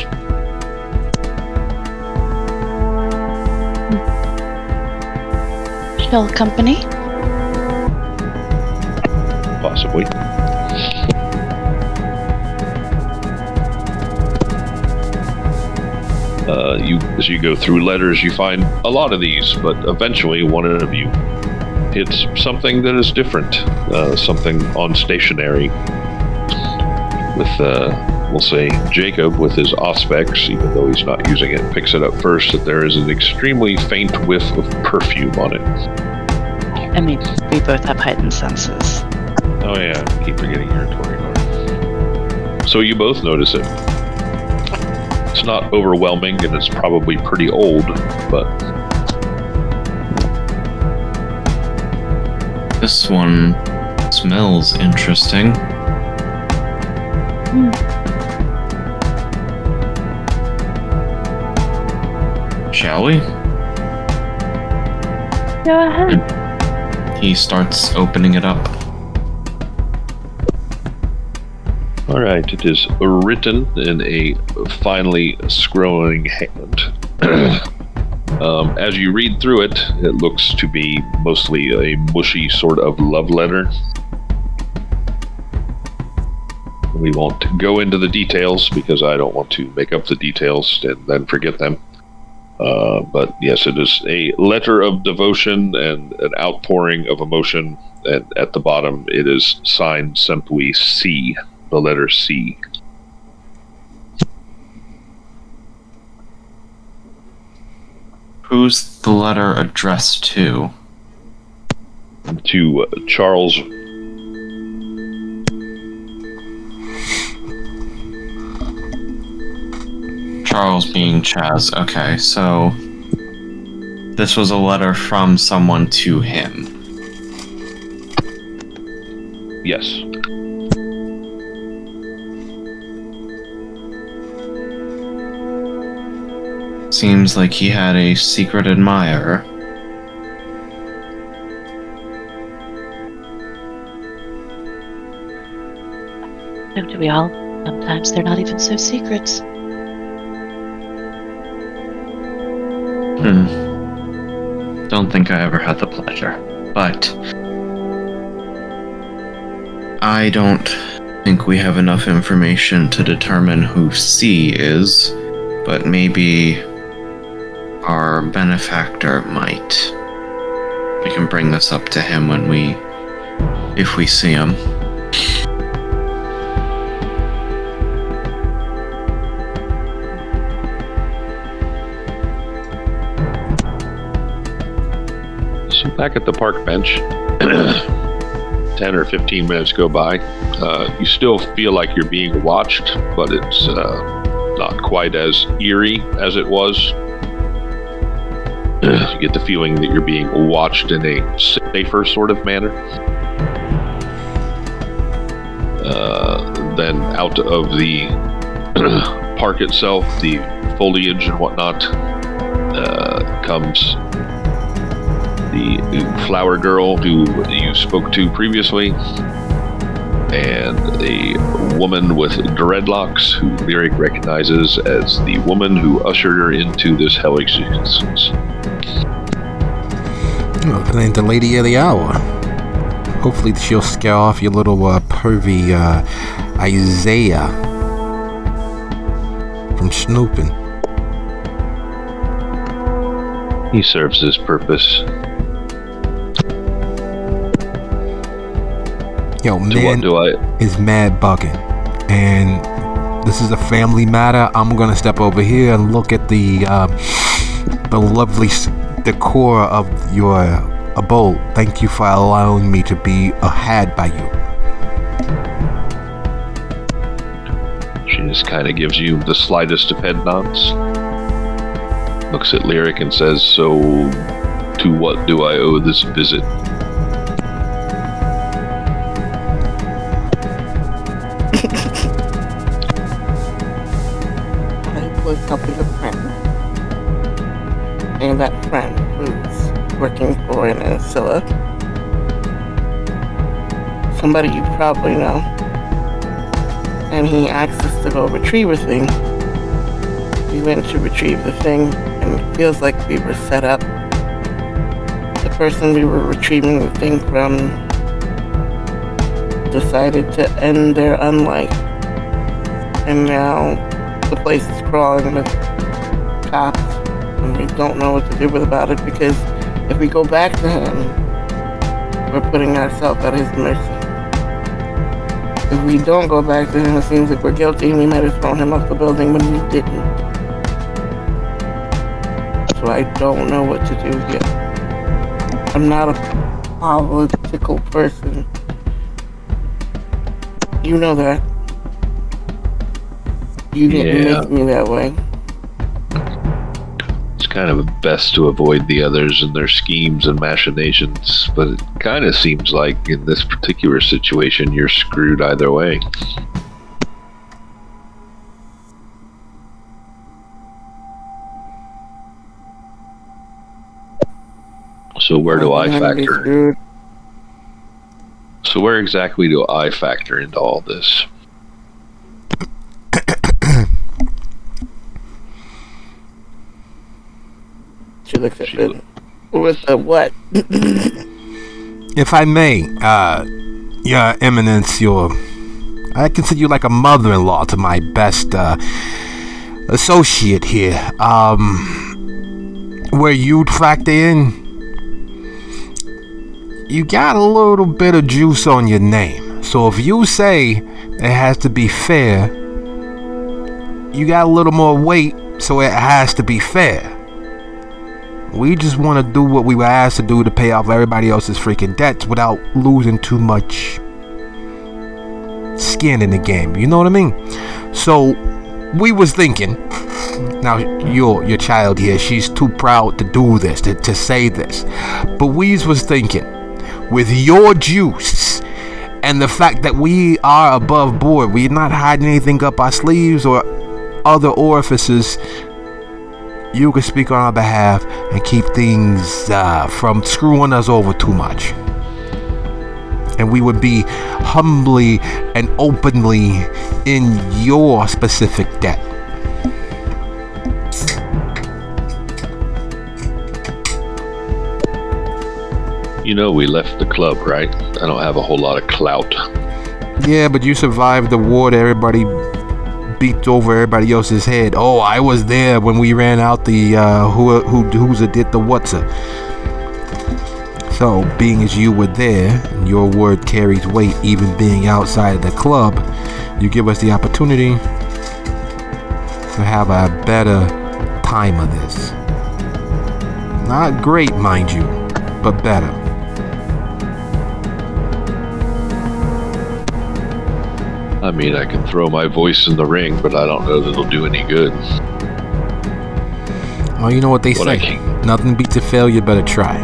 Shell Company?
Possibly. As you go through letters, you find a lot of these, but eventually one of you hits something that is different, something on stationery. With, we'll say, Jacob, with his Auspex, even though he's not using it, picks it up first, that there is an extremely faint whiff of perfume on it.
I mean, we both have heightened senses.
Oh yeah, I keep forgetting your Torinor. So you both notice it. It's not overwhelming, and it's probably pretty old, but...
This one smells interesting. Shall we?
Go ahead.
He starts opening it up.
All right, it is written in a finely scrolling hand. As you read through it, it looks to be mostly a mushy sort of love letter. We won't go into the details because I don't want to make up the details and then forget them. But yes, it is a letter of devotion and an outpouring of emotion. And at the bottom, it is signed simply C, the letter C.
Who's the letter addressed to?
To Charles.
Charles being Chaz. Okay, so this was a letter from someone to him.
Yes.
Seems like he had a secret admirer.
Don't we all? Sometimes they're not even so secrets.
Don't think I ever had the pleasure, but I don't think we have enough information to determine who C is, but maybe our benefactor might. We can bring this up to him if we see him.
So back at the park bench, 10 or 15 minutes go by. You still feel like you're being watched, but it's not quite as eerie as it was. You get the feeling that you're being watched in a safer sort of manner. Then out of the park itself, the foliage and whatnot, comes the flower girl who you spoke to previously, and a woman with dreadlocks who Lyric recognizes as the woman who ushered her into this hell existence.
Oh, that ain't the lady of the hour. Hopefully she'll scare off your little pervy Isaiah from snooping.
He serves his purpose.
Yo, man is mad bugging. And this is a family matter. I'm gonna step over here and look at the lovely decor of your abode. Thank you for allowing me to be had by you.
She just kind of gives you the slightest of head nods. Looks at Lyric and says, "So, to what do I owe this visit?"
I was helping a friend. And that friend was working for an ancilla. Somebody you probably know. And he asked us to go retrieve a thing. We went to retrieve the thing, and it feels like we were set up. The person we were retrieving the thing from decided to end their unlife. And now the place is crawling with cops, and we don't know what to do about it, because if we go back to him, we're putting ourselves at his mercy. If we don't go back to him, it seems like we're guilty, and we might have thrown him off the building when we didn't. So I don't know what to do yet. I'm not a political person. You know that. You didn't make me that way.
It's kind of best to avoid the others and their schemes and machinations, but it kind of seems like in this particular situation you're screwed either way. So where do I factor? So where exactly do I factor into all this?
She looks at it with the what?
If I may, Your Eminence, I consider you like a mother-in-law to my best associate here. Where you'd factor in, you got a little bit of juice on your name. So if you say it has to be fair, you got a little more weight, so it has to be fair. We just want to do what we were asked to do to pay off everybody else's freaking debts without losing too much skin in the game. You know what I mean? So we was thinking, now your child here, she's too proud to do this, to say this, but we was thinking, with your juice and the fact that we are above board, we're not hiding anything up our sleeves or other orifices, you could speak on our behalf and keep things from screwing us over too much. And we would be humbly and openly in your specific debt.
You know we left the club, right? I don't have a whole lot of clout.
Yeah, but you survived the war that everybody beat over everybody else's head. Oh, I was there when we ran out the who's did the what's a. So, being as you were there, and your word carries weight, even being outside of the club, you give us the opportunity to have a better time of this. Not great, mind you, but better.
I mean, I can throw my voice in the ring, but I don't know that it'll do any good.
Well, you know what they say. Nothing beats a failure, better try.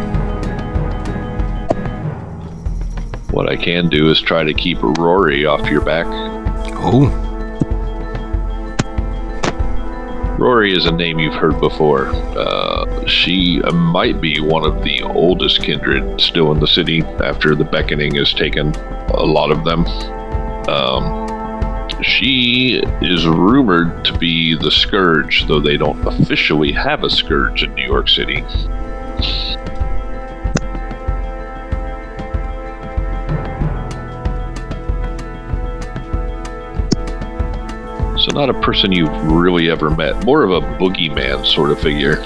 What I can do is try to keep Rory off your back.
Oh.
Rory is a name you've heard before. She might be one of the oldest kindred still in the city after the Beckoning has taken a lot of them. She is rumored to be the Scourge, though they don't officially have a Scourge in New York City. So not a person you've really ever met. More of a boogeyman sort of figure.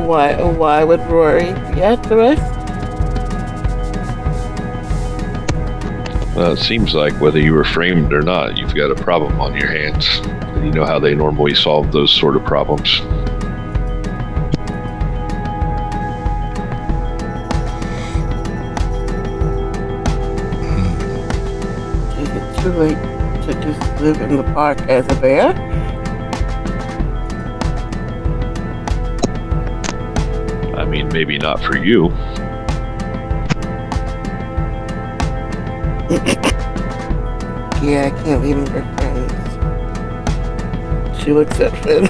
Why would Rory be after us?
Well, it seems like whether you were framed or not, you've got a problem on your hands. And you know how they normally solve those sort of problems.
Is it too late to just live in the park as a bear?
I mean, maybe not for you.
Yeah, I can't leave her friends. She looks at Finn.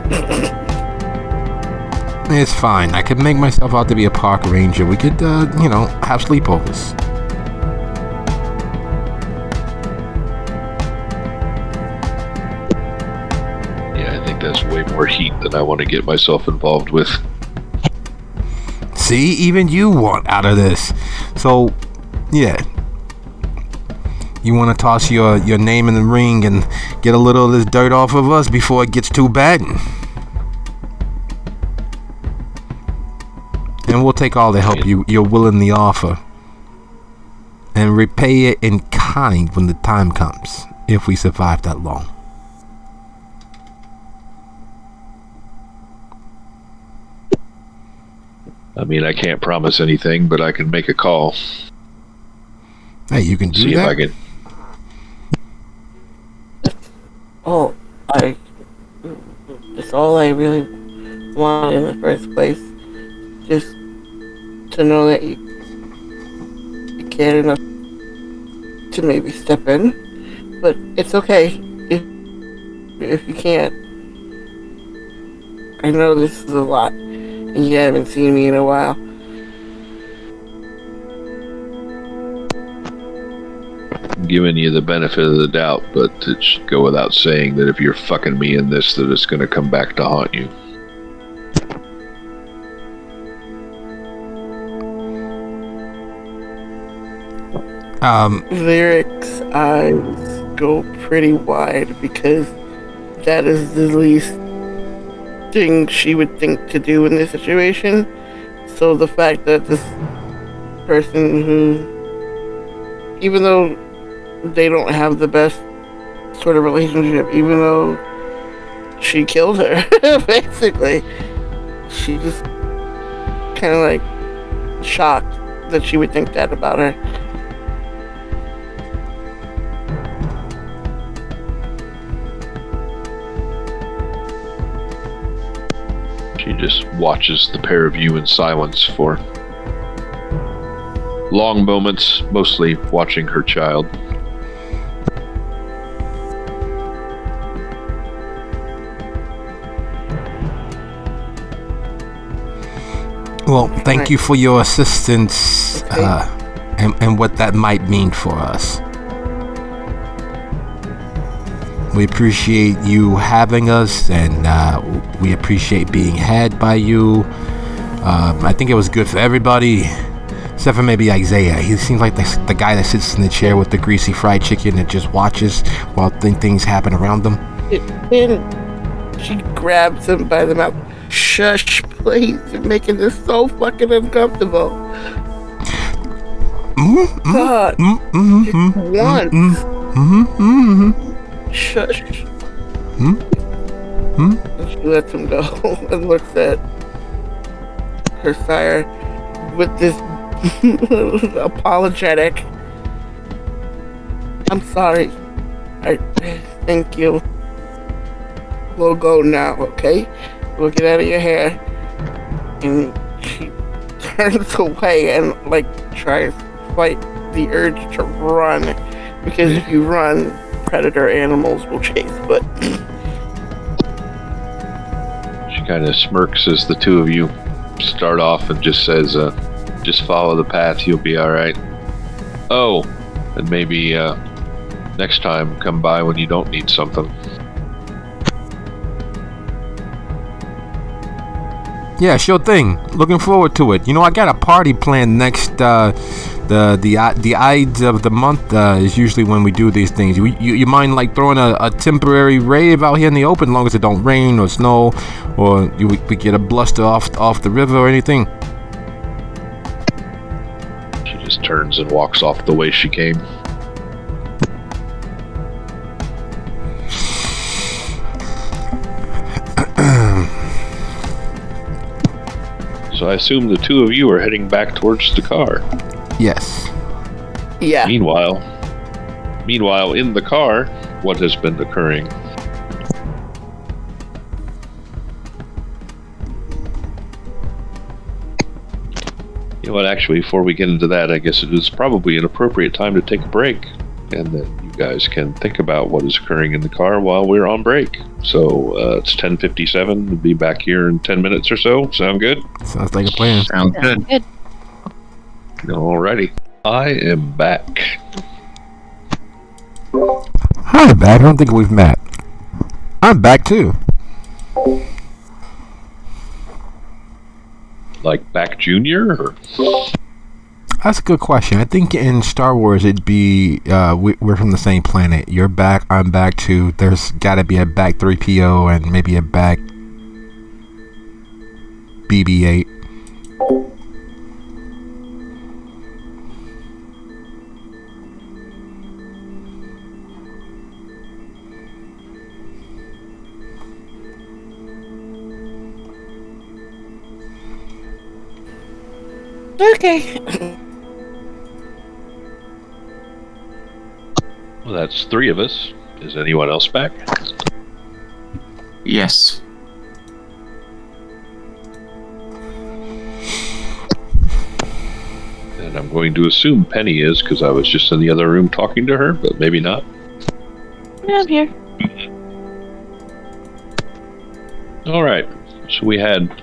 It's fine. I could make myself out to be a park ranger. We could, have sleepovers.
Yeah, I think that's way more heat than I want to get myself involved with.
See, even you want out of this. So, yeah. You want to toss your name in the ring and get a little of this dirt off of us before it gets too bad? And we'll take all the help you're willing to offer. And repay it in kind when the time comes, if we survive that long.
I mean, I can't promise anything, but I can make a call.
Hey, you can do
See
that?
if I can.
It's all I really wanted in the first place. Just to know that you cared enough to maybe step in. But it's okay if you can't. I know this is a lot, and you haven't seen me in a while.
I'm giving you the benefit of the doubt, but it should go without saying that if you're fucking me in this, that it's going to come back to haunt you.
Lyric's eyes go pretty wide because that is the least thing she would think to do in this situation. So the fact that this person who, even though they don't have the best sort of relationship, even though she killed her, basically, she just kind of like shocked that she would think that about her.
She just watches the pair of you in silence for long moments, mostly watching her child.
Well, thank you for your assistance, and what that might mean for us. We appreciate you having us, and we appreciate being had by you. I think it was good for everybody, except for maybe Isaiah. He seems like the guy that sits in the chair with the greasy fried chicken and just watches while things happen around him.
And she grabs him by the mouth. Shush, please. You're making this so fucking uncomfortable. God. Just once. Shush. And she lets him go and looks at her sire with this apologetic, I'm sorry. I thank you. We'll go now, okay? We'll get out of your hair. And she turns away and tries to fight the urge to run, because if you run, predator animals will chase. But
She kind of smirks as the two of you start off and just says, just follow the path, you'll be alright. Oh, and maybe next time come by when you don't need something.
Yeah, sure thing. Looking forward to it. I got a party planned next the Ides of the month is usually when we do these things. You mind like throwing a temporary rave out here in the open, as long as it don't rain or snow, or we get a bluster off the river or anything?
She just turns and walks off the way she came. So I assume the two of you are heading back towards the car.
Yes.
Yeah.
Meanwhile, in the car, what has been occurring? You know what, actually, before we get into that, I guess it is probably an appropriate time to take a break, and then you guys can think about what is occurring in the car while we're on break. So it's 10:57. We'll be back here in 10 minutes or so. Sound good?
Sounds like a plan.
Sounds good.
Good.
Alrighty. I am back.
Hi, back. I don't think we've met. I'm back too.
Like back Junior? Or?
That's a good question. I think in Star Wars it'd be we're from the same planet. You're back, I'm back too. There's got to be a back 3PO and maybe a back BB-8.
Okay.
Well, that's three of us. Is anyone else back?
Yes.
And I'm going to assume Penny is, because I was just in the other room talking to her, but maybe not.
Yeah, I'm here.
Alright, so we had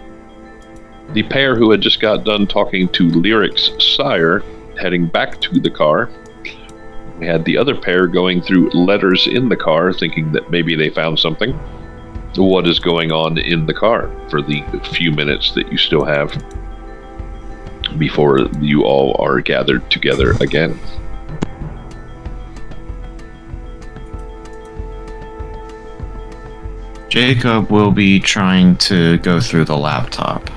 the pair who had just got done talking to Lyric's sire heading back to the car. We had the other pair going through letters in the car, thinking that maybe they found something. What is going on in the car for the few minutes that you still have before you all are gathered together again?
Jacob will be trying to go through the laptop.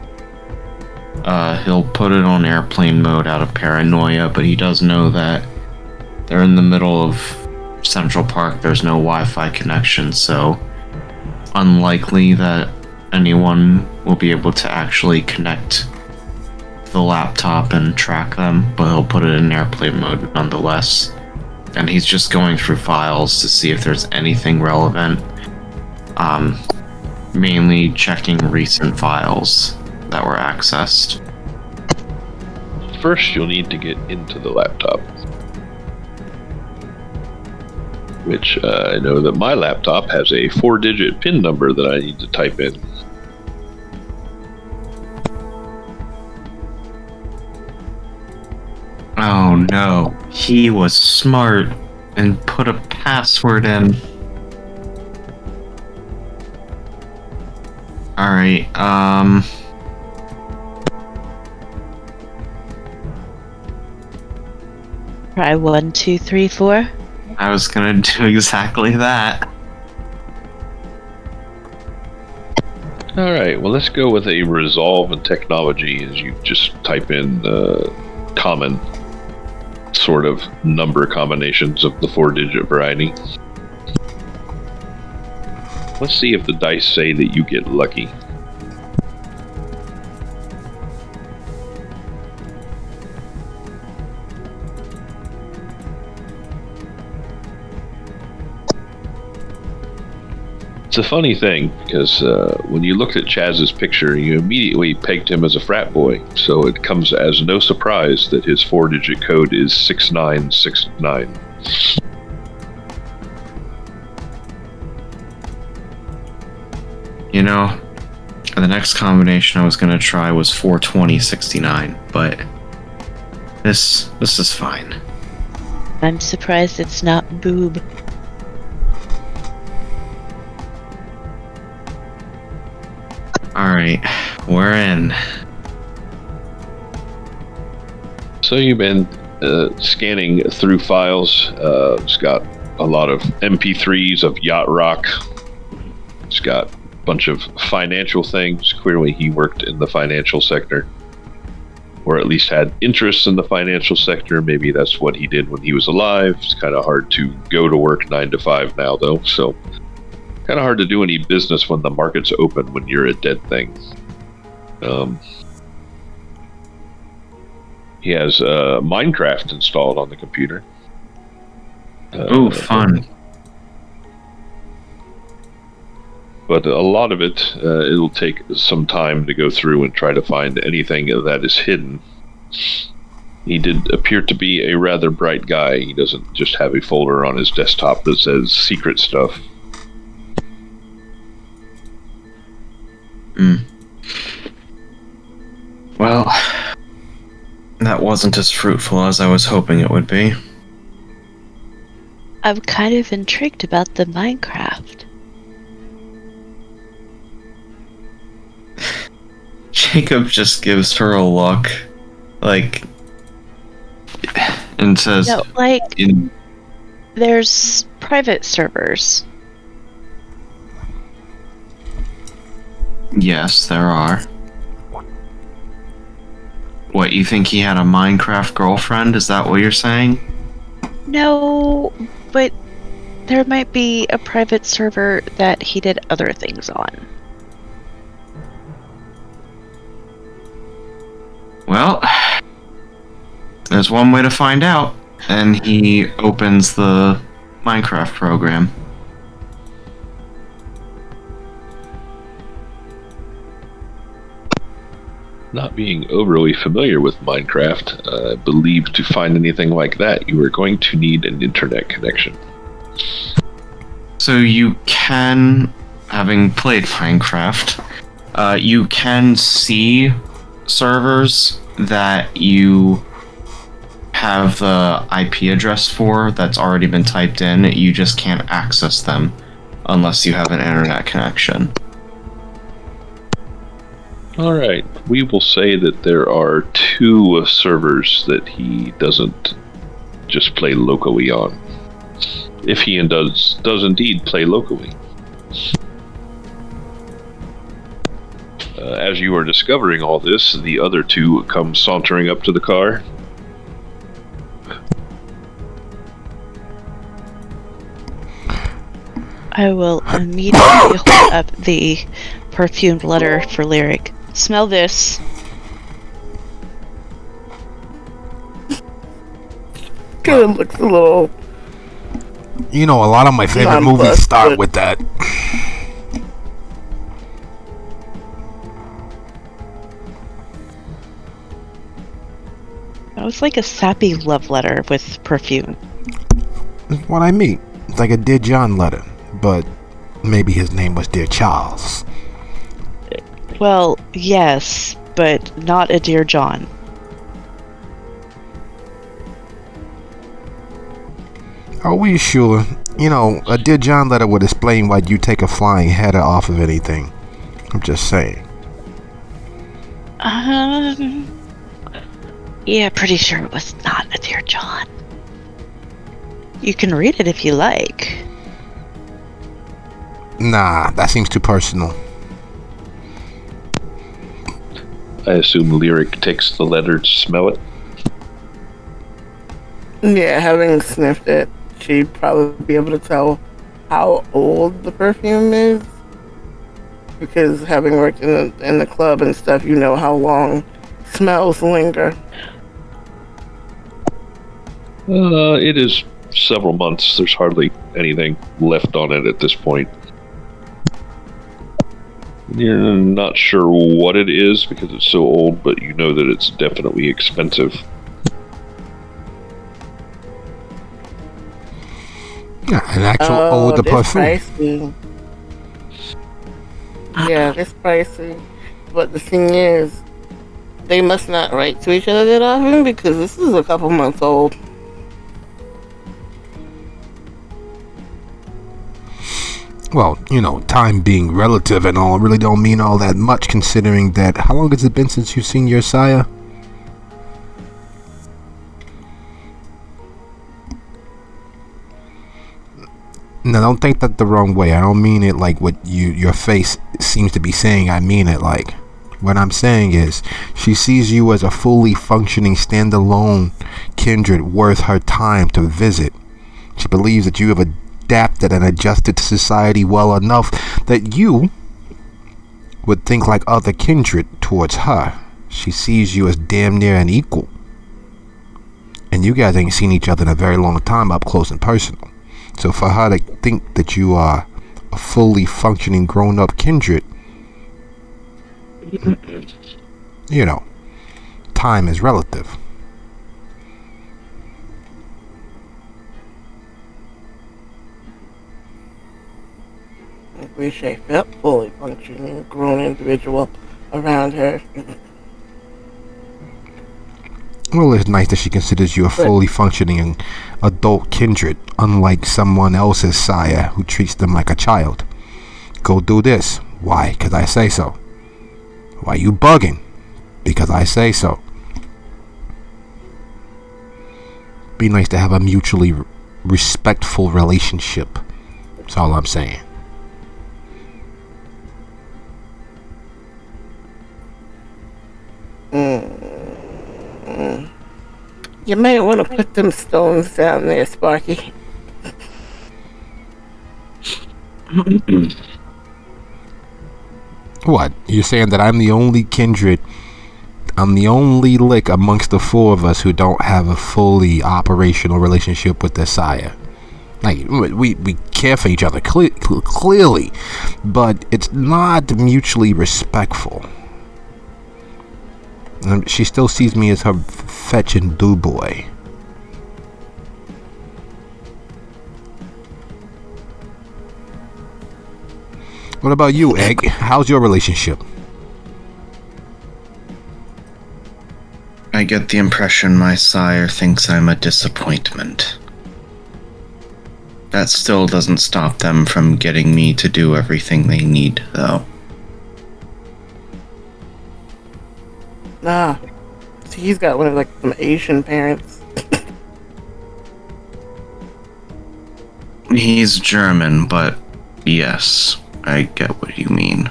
He'll put it on airplane mode out of paranoia, but he does know that they're in the middle of Central Park. There's no Wi-Fi connection, so unlikely that anyone will be able to actually connect the laptop and track them, but he'll put it in airplane mode nonetheless. And he's just going through files to see if there's anything relevant. Mainly checking recent files that were accessed.
First, you'll need to get into the laptop. Which I know that my laptop has a 4-digit PIN number that I need to type in.
Oh no, he was smart and put a password in. Alright,
Try 1, 2, 3, 4.
I was gonna do exactly that.
Alright, well, let's go with a resolve in technology as you just type in common sort of number combinations of the 4-digit variety. Let's see if the dice say that you get lucky. It's a funny thing, because when you looked at Chaz's picture, you immediately pegged him as a frat boy, so it comes as no surprise that his 4-digit code is 6969.
You know, the next combination I was gonna try was 42069, but this is fine.
I'm surprised it's not boob.
Alright, we're in.
So you've been scanning through files. It's got a lot of MP3s of yacht rock. It's got a bunch of financial things. Clearly he worked in the financial sector, or at least had interests in the financial sector. Maybe that's what he did when he was alive. It's kind of hard to go to work 9 to 5 now, though, so kind of hard to do any business when the market's open when you're a dead thing. He has Minecraft installed on the computer.
Ooh, fun.
But a lot of it, it'll take some time to go through and try to find anything that is hidden. He did appear to be a rather bright guy. He doesn't just have a folder on his desktop that says secret stuff.
Well, that wasn't as fruitful as I was hoping it would be.
I'm kind of intrigued about the Minecraft.
Jacob just gives her a look, like, and says,
No, there's private servers.
Yes, there are. What, you think he had a Minecraft girlfriend? Is that what you're saying?
No, but there might be a private server that he did other things on.
Well, there's one way to find out. And he opens the Minecraft program.
Not being overly familiar with Minecraft, I believe to find anything like that, you are going to need an internet connection.
So you can, having played Minecraft, you can see servers that you have the IP address for that's already been typed in. You just can't access them unless you have an internet connection.
Alright, we will say that there are 2 servers that he doesn't just play locally on. If he does indeed play locally. As you are discovering all this, the other 2 come sauntering up to the car.
I will immediately hold up the perfumed letter for Lyric. Smell this.
Kind of looks a little.
You know, a lot of my favorite movies start with that.
It was like a sappy love letter with perfume.
That's what I mean. It's like a Dear John letter, but maybe his name was Dear Charles.
Well, yes, but not a Dear John.
Are we sure? You know, a Dear John letter would explain why you take a flying header off of anything. I'm just saying.
Yeah, pretty sure it was not a Dear John. You can read it if you like.
Nah, that seems too personal.
I assume Lyric takes the letter to smell it.
Yeah, having sniffed it, she'd probably be able to tell how old the perfume is. Because having worked in the club and stuff, you know how long smells linger.
It is several months. There's hardly anything left on it at this point. You're not sure what it is because it's so old, but you know that it's definitely expensive.
Yeah, an actual eau de parfum.
Pricey. Yeah, it's pricey. But the thing is, they must not write to each other that often because this is a couple months old.
Well, you know, time being relative and all really don't mean all that much considering that how long has it been since you've seen your sire? Now, don't take that the wrong way. I don't mean it like what your face seems to be saying. I mean it like, what I'm saying is, she sees you as a fully functioning, standalone kindred worth her time to visit. She believes that you have adapted and adjusted to society well enough that you would think like other kindred towards her. She sees you as damn near an equal. And you guys ain't seen each other in a very long time up close and personal. So for her to think that you are a fully functioning grown-up kindred, you know, time is relative.
I wish I felt fully functioning, grown individual around her.
Well, it's nice that she considers you a fully functioning adult kindred, unlike someone else's sire who treats them like a child. Go do this. Why? Because I say so. Why you bugging? Because I say so. Be nice to have a mutually respectful relationship. That's all I'm saying.
You might want to put them stones down there, Sparky.
What? You're saying that I'm the only kindred, I'm the only lick amongst the four of us who don't have a fully operational relationship with the sire? Like, we care for each other clearly, but it's not mutually respectful. She still sees me as her fetch and do boy. What about you, Egg? How's your relationship?
I get the impression my sire thinks I'm a disappointment. That still doesn't stop them from getting me to do everything they need, though.
Nah. See, he's got one of like some Asian parents.
He's German, but yes, I get what you mean.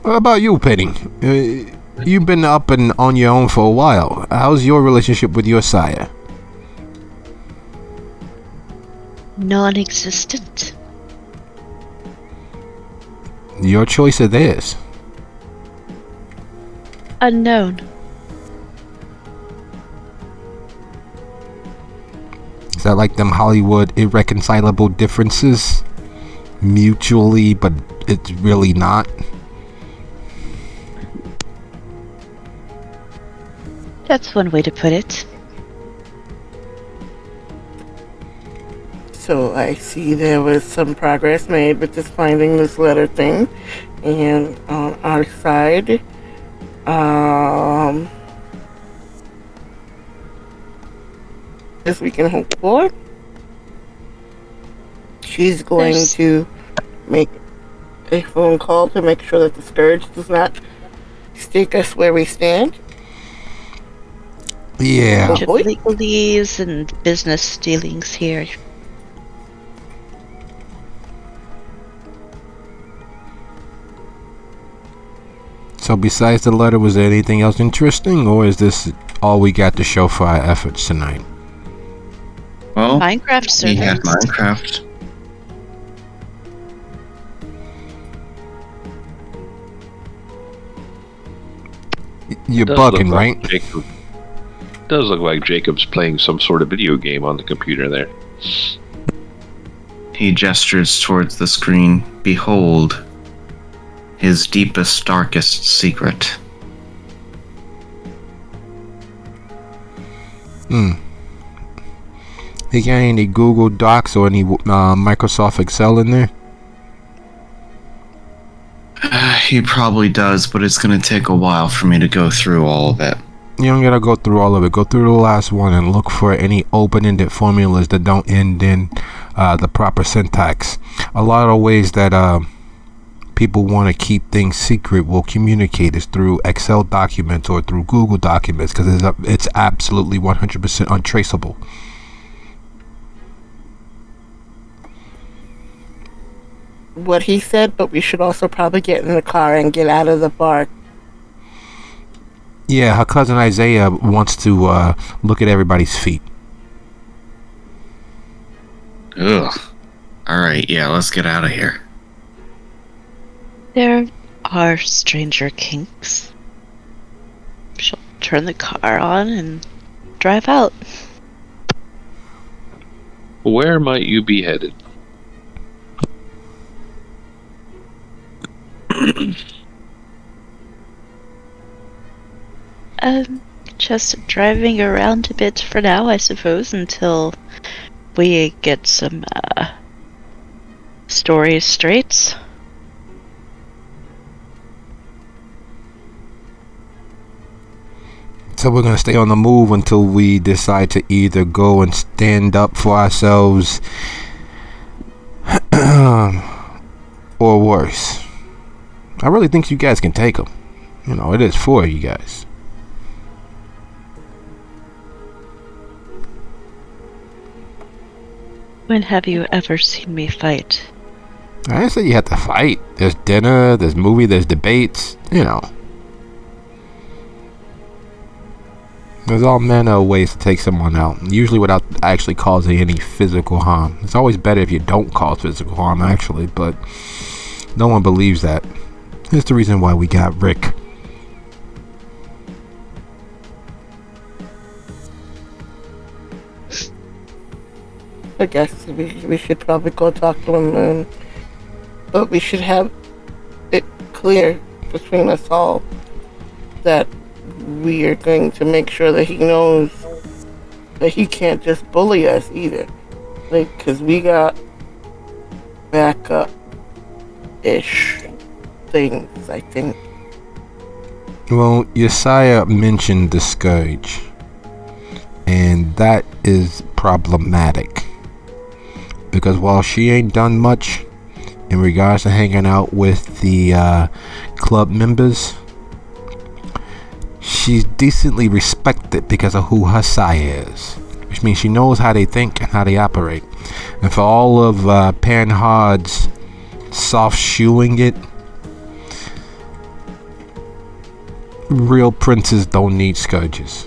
What about you, Penny? You've been up and on your own for a while. How's your relationship with your sire?
Non-existent.
Your choice or theirs?
Unknown.
Is that like them Hollywood irreconcilable differences? Mutually, but it's really not?
That's one way to put it.
So I see there was some progress made with just finding this letter thing. And on our side, as we can hope for, she's going to make a phone call to make sure that the Scourge does not stake us where we stand.
Yeah.
Bunch of legalese and business dealings here.
So besides the letter, was there anything else interesting, or is this all we got to show for our efforts tonight?
Well,
Minecraft
we had
servers.
Minecraft.
You're
Does
bugging,
look like
right?
Jacob, does look like Jacob's playing some sort of video game on the computer there.
He gestures towards the screen. Behold, his deepest, darkest secret.
You got any Google Docs or any Microsoft Excel in there?
He probably does, but it's going to take a while for me to go through all of it.
You don't gotta go through all of it. Go through the last one and look for any open-ended formulas that don't end in the proper syntax. A lot of ways that people want to keep things secret will communicate is through Excel documents or through Google documents, because it's absolutely 100% untraceable.
what he said, but we should also probably get in the car and get out of the bar.
Yeah, her cousin Isaiah wants to look at everybody's feet.
Ugh. Alright, yeah, let's get out of here.
There are stranger kinks. She'll turn the car on and drive out.
Where might you be headed?
Just driving around a bit for now, I suppose, until we get some stories straight.
So we're going to stay on the move until we decide to either go and stand up for ourselves or worse. I really think you guys can take them. You know, it is for you guys.
When have you ever seen me fight?
I didn't say you had to fight. There's dinner, there's movie, there's debates, you know. There's all manner of ways to take someone out, usually without actually causing any physical harm. It's always better if you don't cause physical harm, actually, but no one believes that. It's the reason why we got Rick.
I guess we should probably go talk to him, but we should have it clear between us all that we are going to make sure that he knows that he can't just bully us either. Like, because we got backup-ish things, I think.
Well, Yesiah mentioned the Scourge, and that is problematic. Because while she ain't done much in regards to hanging out with the club members, she's decently respected because of who her sire is, which means she knows how they think and how they operate. And for all of Panhard's soft shoeing it, real princes don't need scourges.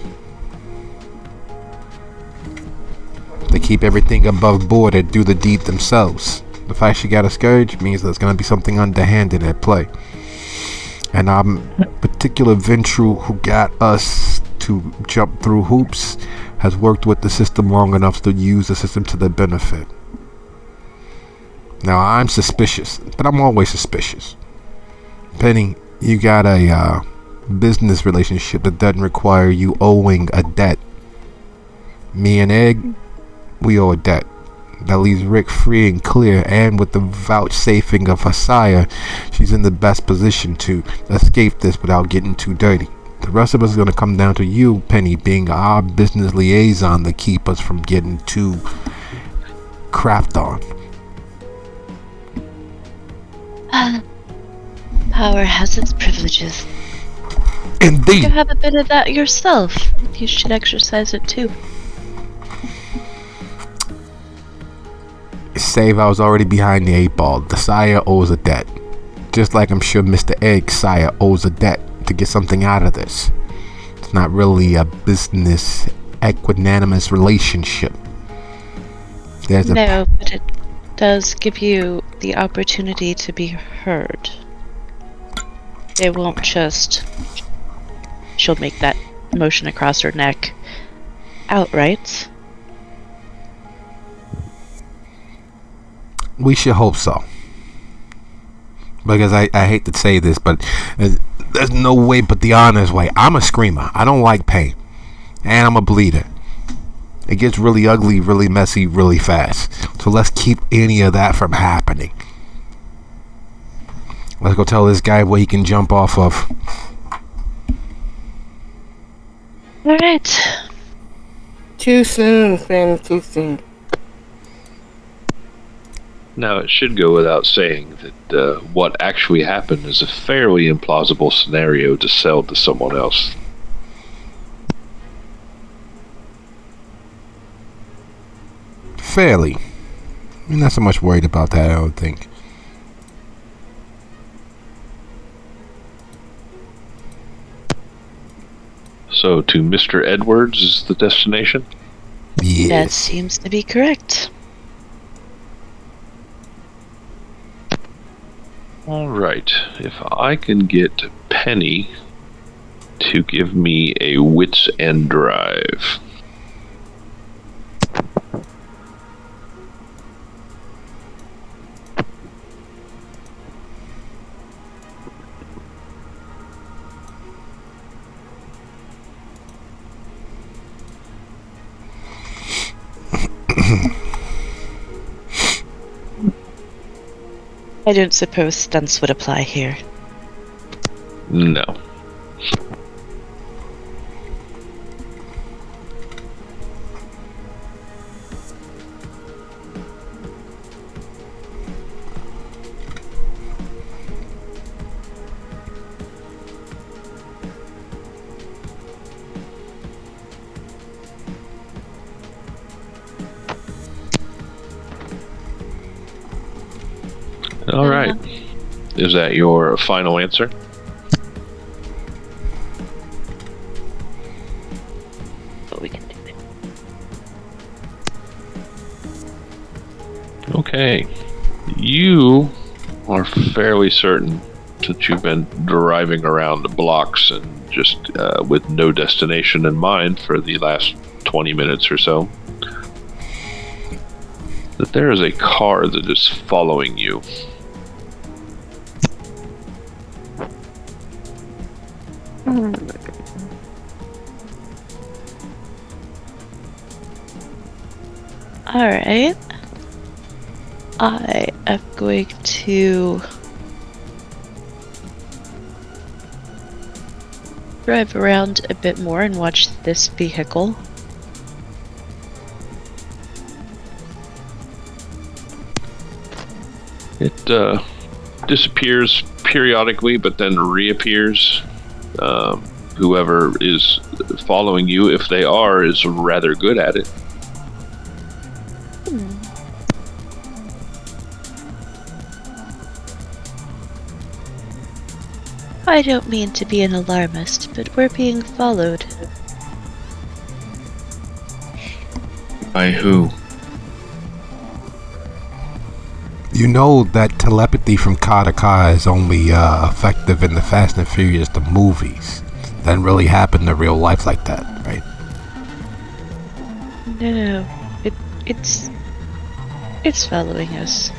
They keep everything above board and do the deed themselves. The fact she got a scourge means there's going to be something underhanded at play. And our particular Ventru who got us to jump through hoops has worked with the system long enough to use the system to their benefit. Now, I'm suspicious, but I'm always suspicious. Penny, you got a business relationship that doesn't require you owing a debt. Me and Egg, we owe a debt. That leaves Rick free and clear, and with the vouchsafing of her sire, she's in the best position to escape this without getting too dirty. The rest of us is going to come down to you, Penny, being our business liaison to keep us from getting too crapped on.
Power has its privileges.
Indeed.
You have a bit of that yourself. You should exercise it too.
Save, I was already behind the 8 ball. The sire owes a debt. Just like I'm sure Mr. Egg sire owes a debt to get something out of this. It's not really a business equanimous relationship.
No, but it does give you the opportunity to be heard. It won't just... She'll make that motion across her neck outright.
We should hope so. Because I hate to say this, but there's no way but the honest way. I'm a screamer. I don't like pain. And I'm a bleeder. It gets really ugly, really messy, really fast. So let's keep any of that from happening. Let's go tell this guy where he can jump off of.
Alright.
Too soon, Finn, too soon.
Now, it should go without saying that what actually happened is a fairly implausible scenario to sell to someone else.
Fairly. I'm not so much worried about that, I don't think.
So to Mr. Edwards is the destination?
That
Yes.
seems to be correct.
Alright, if I can get Penny to give me a wits end drive.
I don't suppose stunts would apply here.
No. All right. Is that your final answer?
But we can do it.
Okay. You are fairly certain that you've been driving around the blocks and just with no destination in mind for the last 20 minutes or so, that there is a car that is following you.
Alright. I am going to drive around a bit more and watch this vehicle.
It disappears periodically, but then reappears. Whoever is following you, if they are, is rather good at it.
I don't mean to be an alarmist, but we're being followed.
By who?
You know that telepathy from car to car is only effective in the Fast and Furious, the movies. Doesn't really happen in real life like that, right?
No, it's following us.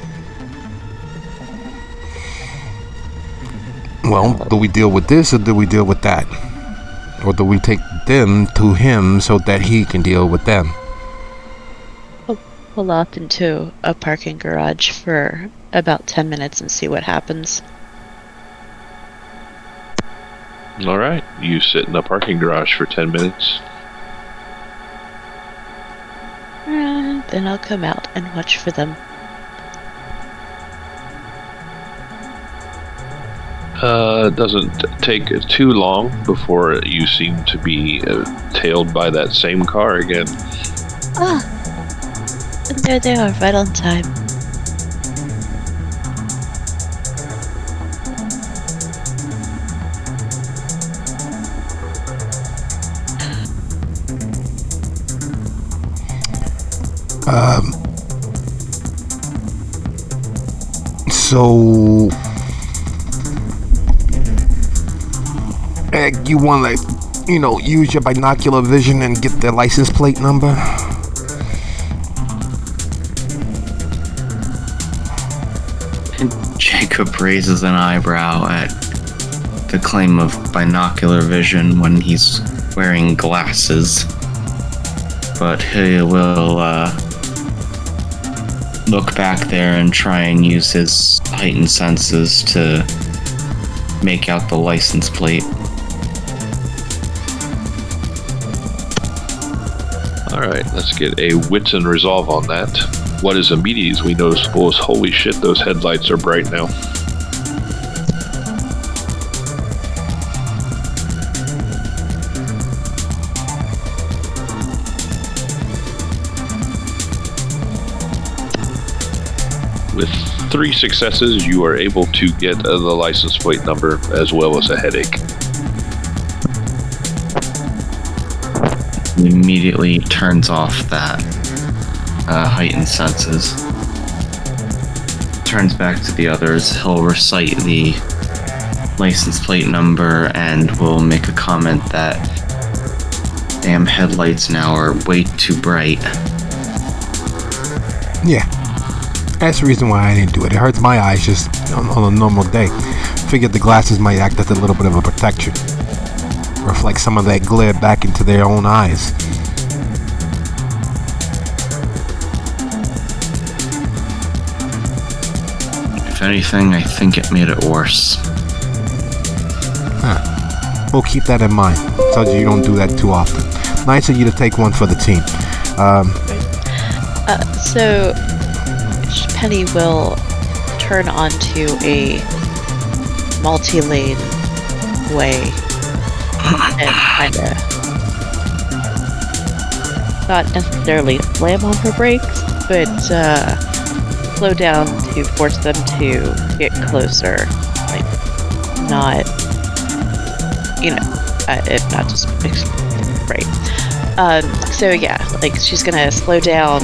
Well, do we deal with this or do we deal with that? Or do we take them to him so that he can deal with them?
We'll pull off into a parking garage for about 10 minutes and see what happens.
All right. You sit in a parking garage for 10 minutes.
Then I'll come out and watch for them.
It doesn't take too long before you seem to be tailed by that same car again.
Ah! And there they are, right on time.
So you want to, use your binocular vision and get their license plate number?
And Jacob raises an eyebrow at the claim of binocular vision when he's wearing glasses. But he will look back there and try and use his heightened senses to make out the license plate.
Alright, let's get a wits and resolve on that. What is immediate as we noticeable is, holy shit, those headlights are bright now. With 3 successes, you are able to get the license plate number as well as a headache.
He immediately turns off that heightened senses. Turns back to the others. He'll recite the license plate number and will make a comment that damn headlights now are way too bright.
Yeah. That's the reason why I didn't do it. It hurts my eyes just on a normal day. Figured the glasses might act as a little bit of a protection. Reflect some of that glare back into their own eyes.
If anything, I think it made it worse.
We'll keep that in mind, so you don't do that too often. Nice of you to take one for the team.
So Penny will turn onto a multi-lane way and kind of not necessarily slam on her brakes, but slow down to force them to get closer, like not, if not just right. So yeah, like she's gonna slow down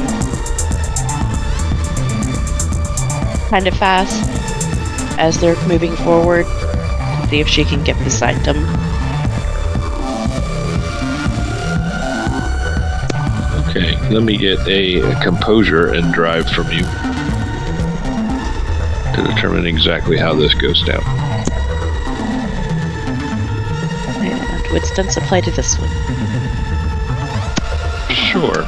kind of fast as they're moving forward to see if she can get beside them.
Okay, let me get a composure and drive from you to determine exactly how this goes down.
And would stunts apply to this one?
Sure.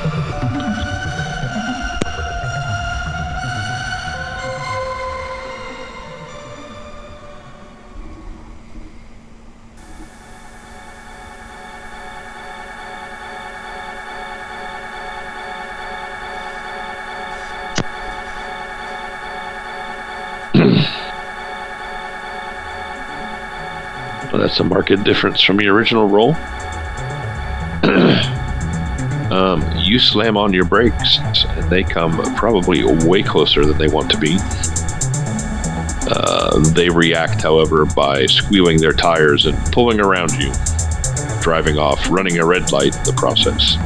Well, that's a marked difference from your original roll. You slam on your brakes, and they come probably way closer than they want to be. They react, however, by squealing their tires and pulling around you, driving off, running a red light in the process.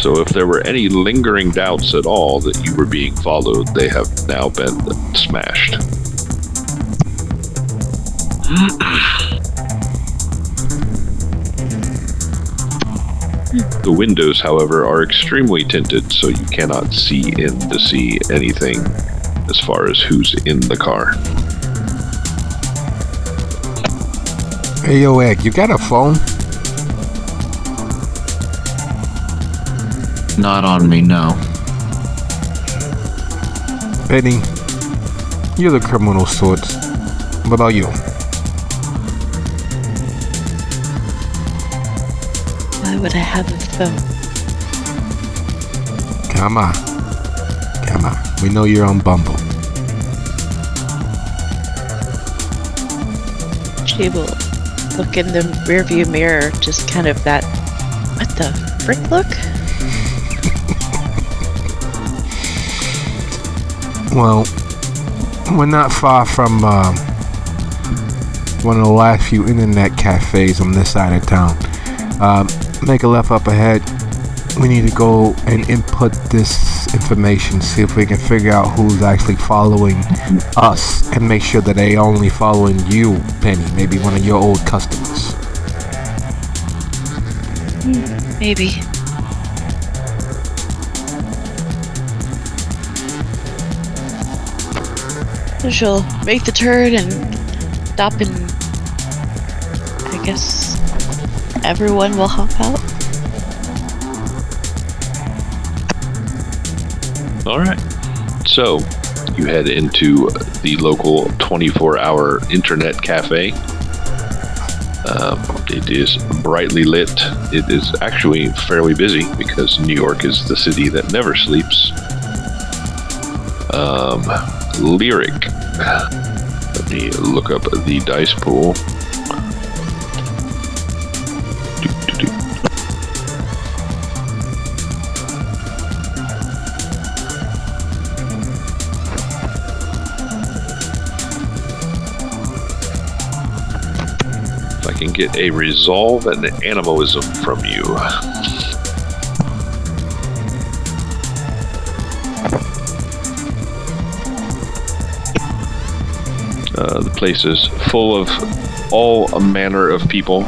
So if there were any lingering doubts at all that you were being followed, they have now been smashed. The windows, however, are extremely tinted, so you cannot see in to see anything as far as who's in the car.
Hey, yo, Egg, you got a phone?
Not on me, no.
Penny, you're the criminal sorts. What about you?
Why would I have a phone?
Come on. We know you're on Bumble.
She will look in the rearview mirror, just kind of that, what the frick look?
Well, we're not far from one of the last few internet cafes on this side of town. Make a left up ahead. We need to go and input this information, see if we can figure out who's actually following us, and make sure that they only following you, Penny, maybe one of your old customers.
Maybe. So she'll make the turn and stop, and I guess everyone will hop out.
Alright, so you head into the local 24-hour internet cafe. It is brightly lit. It is actually fairly busy because New York is the city that never sleeps. Lyric. Let me look up the dice pool. get a resolve and animalism from you. The place is full of all manner of people.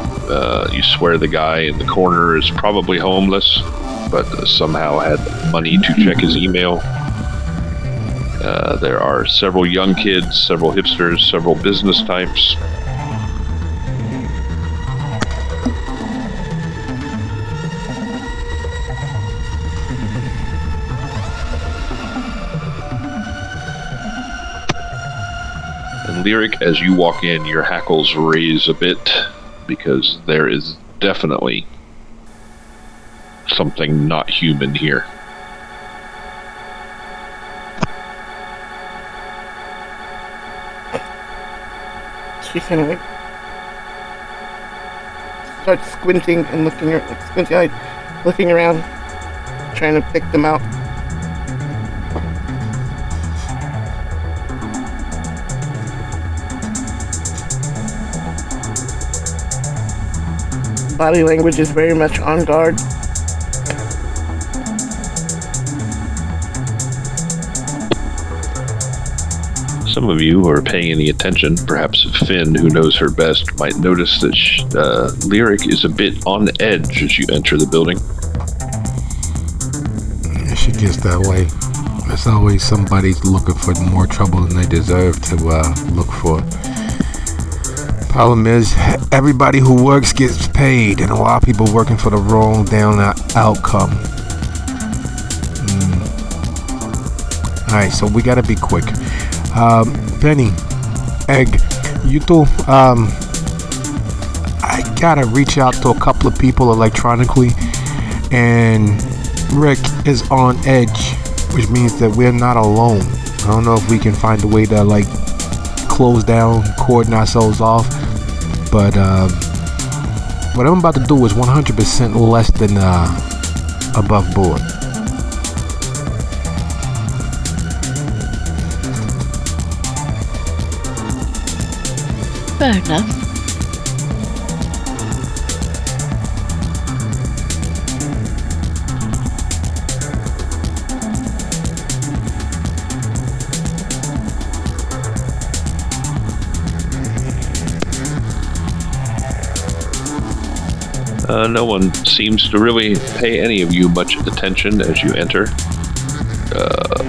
You swear the guy in the corner is probably homeless, but somehow had money to check his email. There are several young kids, several hipsters, several business types. And Lyric, as you walk in, your hackles raise a bit because there is definitely something not human here.
She kind of like starts squinting and looking, like squinty-eyed, looking around, trying to pick them out. Body language is very much on guard.
Some of you who are paying any attention, perhaps Finn, who knows her best, might notice that Lyric is a bit on edge as you enter the building.
Yeah, she gets that way. There's always somebody looking for more trouble than they deserve to look for. Problem is, everybody who works gets paid, and a lot of people working for the wrong damn outcome. Alright, so we gotta be quick. Penny, Egg, you two, I gotta reach out to a couple of people electronically, and Rick is on edge, which means that we're not alone. I don't know if we can find a way to like close down, cordon ourselves off, but what I'm about to do is 100% less than above board.
Fair enough.
No one seems to really pay any of you much attention as you enter.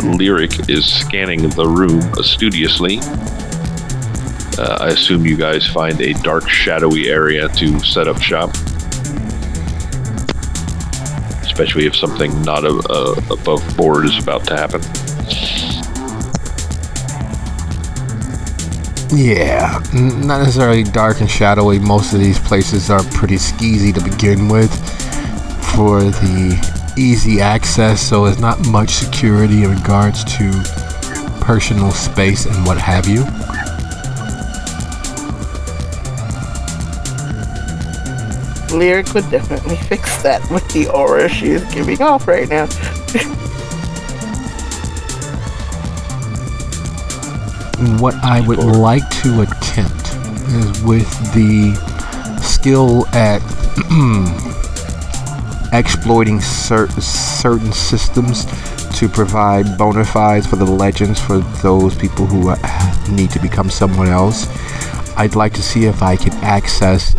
Lyric is scanning the room studiously. I assume you guys find a dark, shadowy area to set up shop. Especially if something not above board is about to happen.
Yeah, not necessarily dark and shadowy. Most of these places are pretty skeezy to begin with for the easy access, so there's not much security in regards to personal space and what have you.
Lyric would definitely fix that with the aura she is giving off right now.
What I would like to attempt is with the skill at exploiting certain systems to provide bona fides for the legends for those people who need to become someone else. I'd like to see if I can access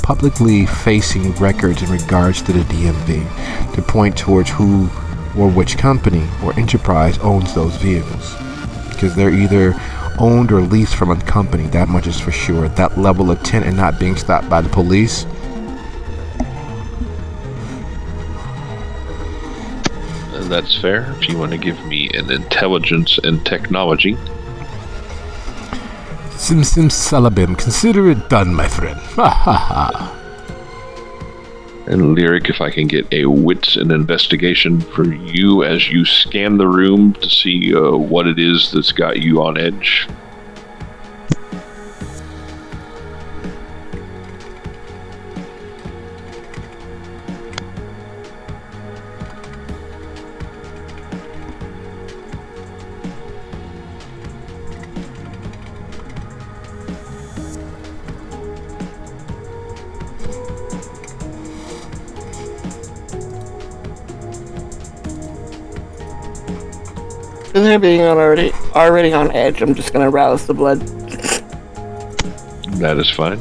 publicly facing records in regards to the DMV to point towards who or which company or enterprise owns those vehicles. Because they're either owned or leased from a company, that much is for sure. At that level of 10 and not being stopped by the police.
That's fair. If you want to give me an intelligence and technology.
Sim Salabim, consider it done, my friend. Ha ha ha.
And Lyric, if I can get a wits and investigation for you as you scan the room to see what it is that's got you on edge.
With her being already on edge, I'm just gonna rouse the blood.
That is fine.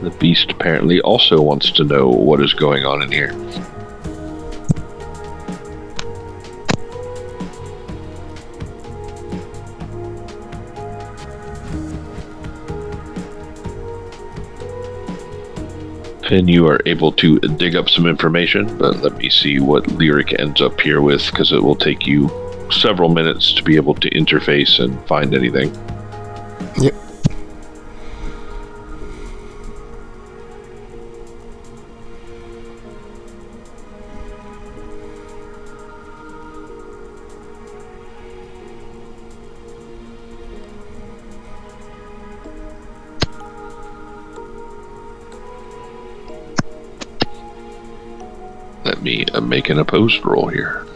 The beast apparently also wants to know what is going on in here. And you are able to dig up some information, but let me see what Lyric ends up here with, because it will take you several minutes to be able to interface and find anything.
Yep.
Let me make an opposed roll here.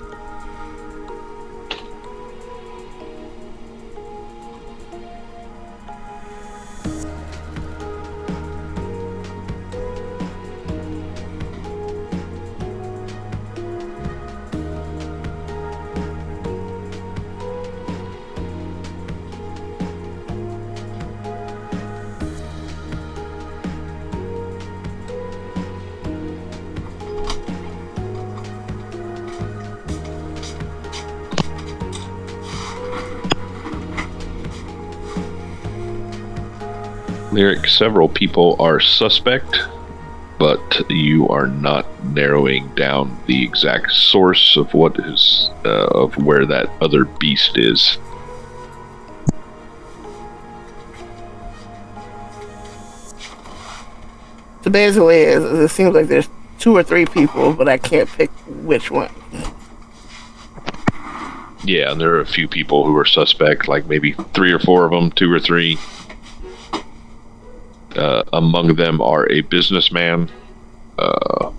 Lyric, several people are suspect, but you are not narrowing down the exact source of what is of where that other beast is.
So basically, it seems like there's 2 or 3 people, but I can't pick which one.
Yeah, and there are a few people who are suspect, like maybe 3 or 4 of them, 2 or 3. Among them are a businessman, the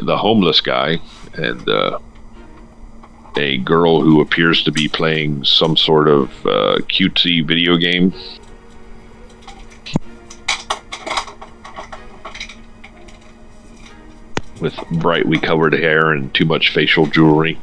homeless guy, and a girl who appears to be playing some sort of cutesy video game. With brightly colored hair and too much facial jewelry.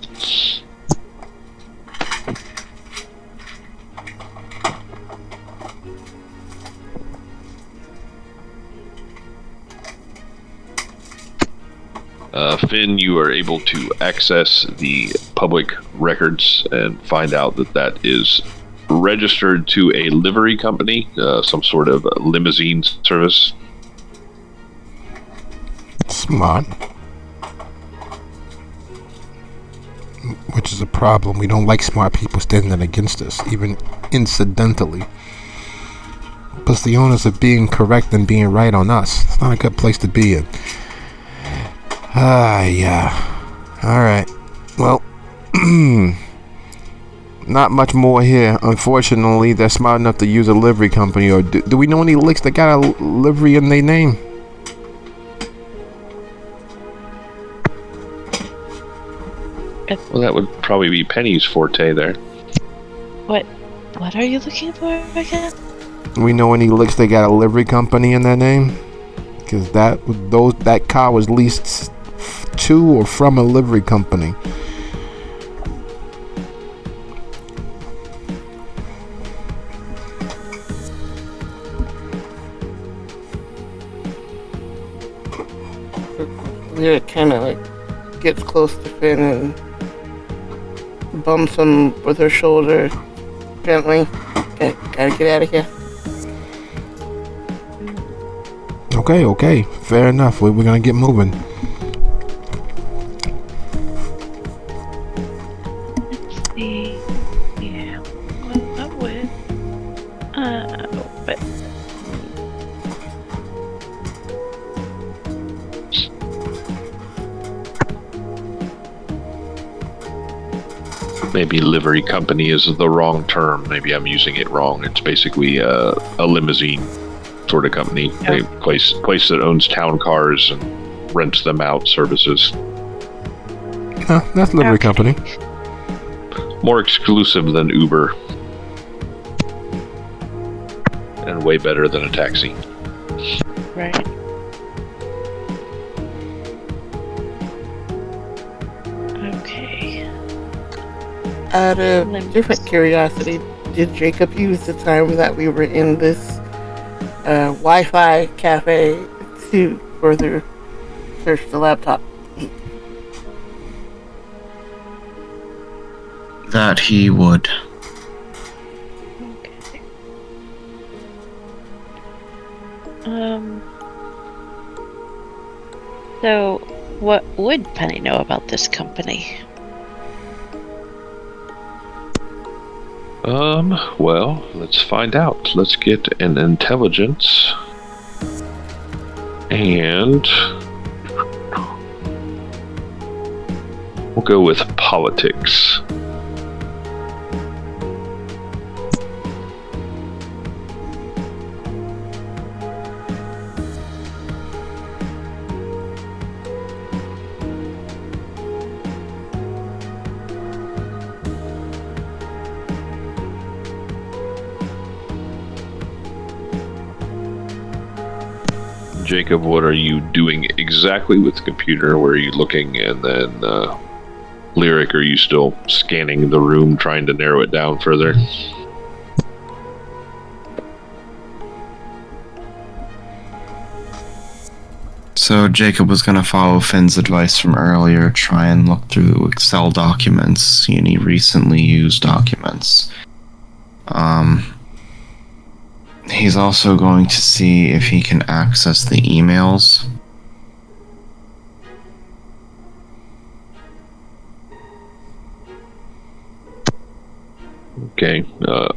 Finn, you are able to access the public records and find out that that is registered to a livery company, some sort of limousine service.
Smart. Which is a problem. We don't like smart people standing against us, even incidentally. Plus, the onus of being correct and being right on us. It's not a good place to be in. Yeah. Alright. Well, not much more here. Unfortunately, they're smart enough to use a livery company. Or do we know any licks that got a livery in their name?
Well, that would probably be Penny's forte there.
What are you looking for again?
Do we know any licks that got a livery company in their name? Because that car was leased to or from a livery company.
Lyric kind of like gets close to Finn and bumps him with her shoulder gently. Gotta get out of here.
Okay. Fair enough. We're gonna get moving.
Let's see. Yeah. What would? But.
Maybe livery company is the wrong term. Maybe I'm using it wrong. It's basically a limousine sort of company.
Yeah.
A place that owns town cars and rents them out services.
That's livery
Okay.
company.
More exclusive than Uber. And way better than a taxi.
Right. Okay.
Out of
Limits.
different curiosity, did Jacob use the time that we were in this Wi-Fi cafe to further search the laptop?
That he would.
Okay. So, what would Penny know about this company?
Well, let's find out. Let's get an intelligence. And we'll go with politics. Jacob, what are you doing exactly with the computer? Where are you looking? And then, Lyric, are you still scanning the room, trying to narrow it down further?
So Jacob was going to follow Finn's advice from earlier, try and look through Excel documents, see any recently used documents. He's also going to see if he can access the emails.
Okay,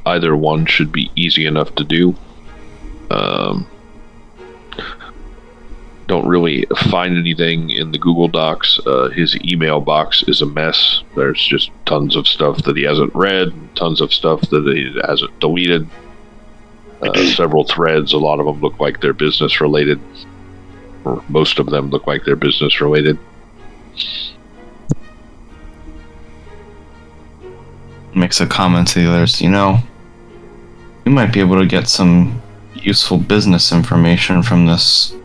either one should be easy enough to do. Don't really find anything in the Google Docs. His email box is a mess. There's just tons of stuff that he hasn't read, tons of stuff that he hasn't deleted. Several threads, a lot of them look like they're business related. Or most of them look like they're business related.
Makes a comment to the others, you know, we might be able to get some useful business information from this.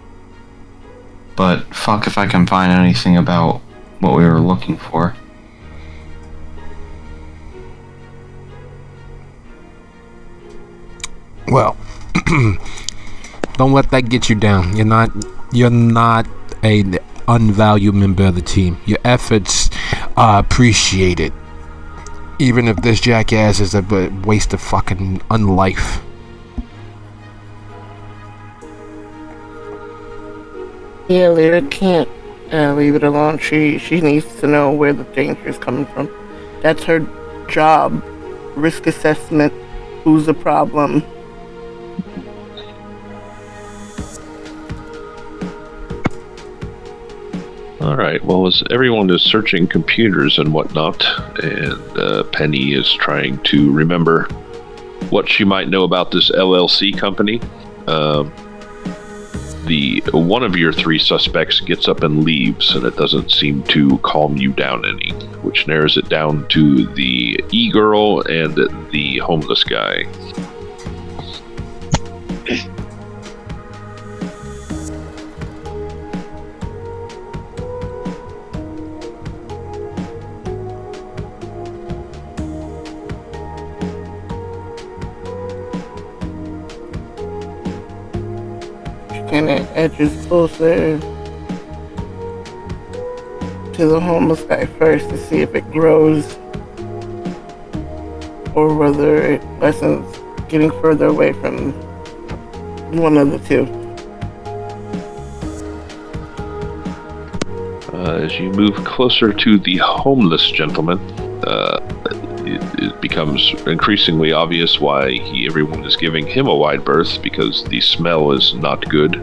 But fuck if I can find anything about what we were looking for.
Well, don't let that get you down. You're not a unvalued member of the team. Your efforts are appreciated. Even if this jackass is a waste of fucking unlife.
Yeah, Lyra can't leave it alone. She needs to know where the danger is coming from. That's her job. Risk assessment. Who's the problem?
Alright, well, as everyone is searching computers and whatnot, and Penny is trying to remember what she might know about this LLC company, the one of your three suspects gets up and leaves, and it doesn't seem to calm you down any, which narrows it down to the e-girl and the homeless guy.
Kind of edges closer to the homeless guy first to see if it grows or whether it lessens, getting further away from one of the two.
As you move closer to the homeless gentleman, it becomes increasingly obvious why everyone is giving him a wide berth, because the smell is not good.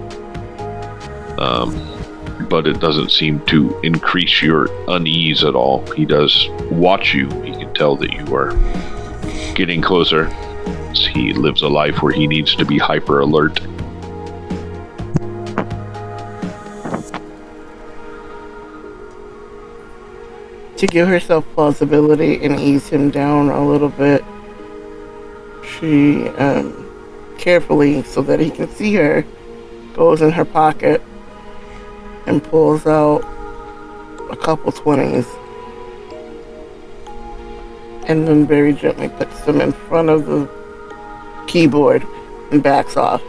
But it doesn't seem to increase your unease at all. He does watch you. He can tell that you are getting closer. He lives a life where he needs to be hyper alert.
To give herself plausibility and ease him down a little bit, she carefully, so that he can see her, goes in her pocket and pulls out a couple 20s and then very gently puts them in front of the keyboard and backs off.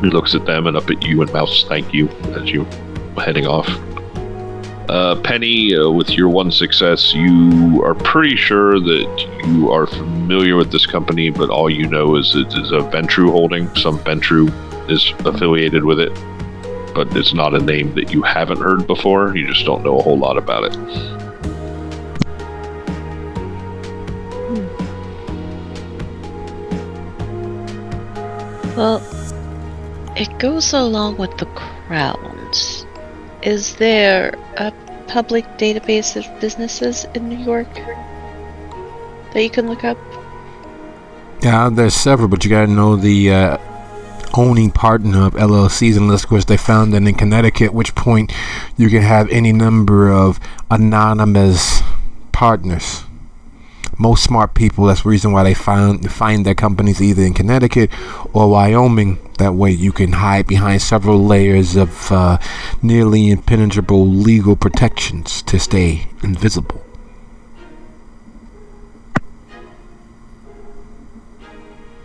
He looks at them and up at you and mouths thank you as you heading off. Penny, with your one success, you are pretty sure that you are familiar with this company, but all you know is it is a Ventru holding. Some Ventru is affiliated with it, but it's not a name that you haven't heard before. You just don't know a whole lot about it.
Well, it goes along with the crowns. Is there a public database of businesses in New York that you can look up?
Yeah, there's several, but you gotta know the owning partner of LLCs, unless of course they found it in Connecticut, at which point you can have any number of anonymous partners. Most smart people, that's the reason why they find their companies either in Connecticut or Wyoming. That way you can hide behind several layers of nearly impenetrable legal protections to stay invisible.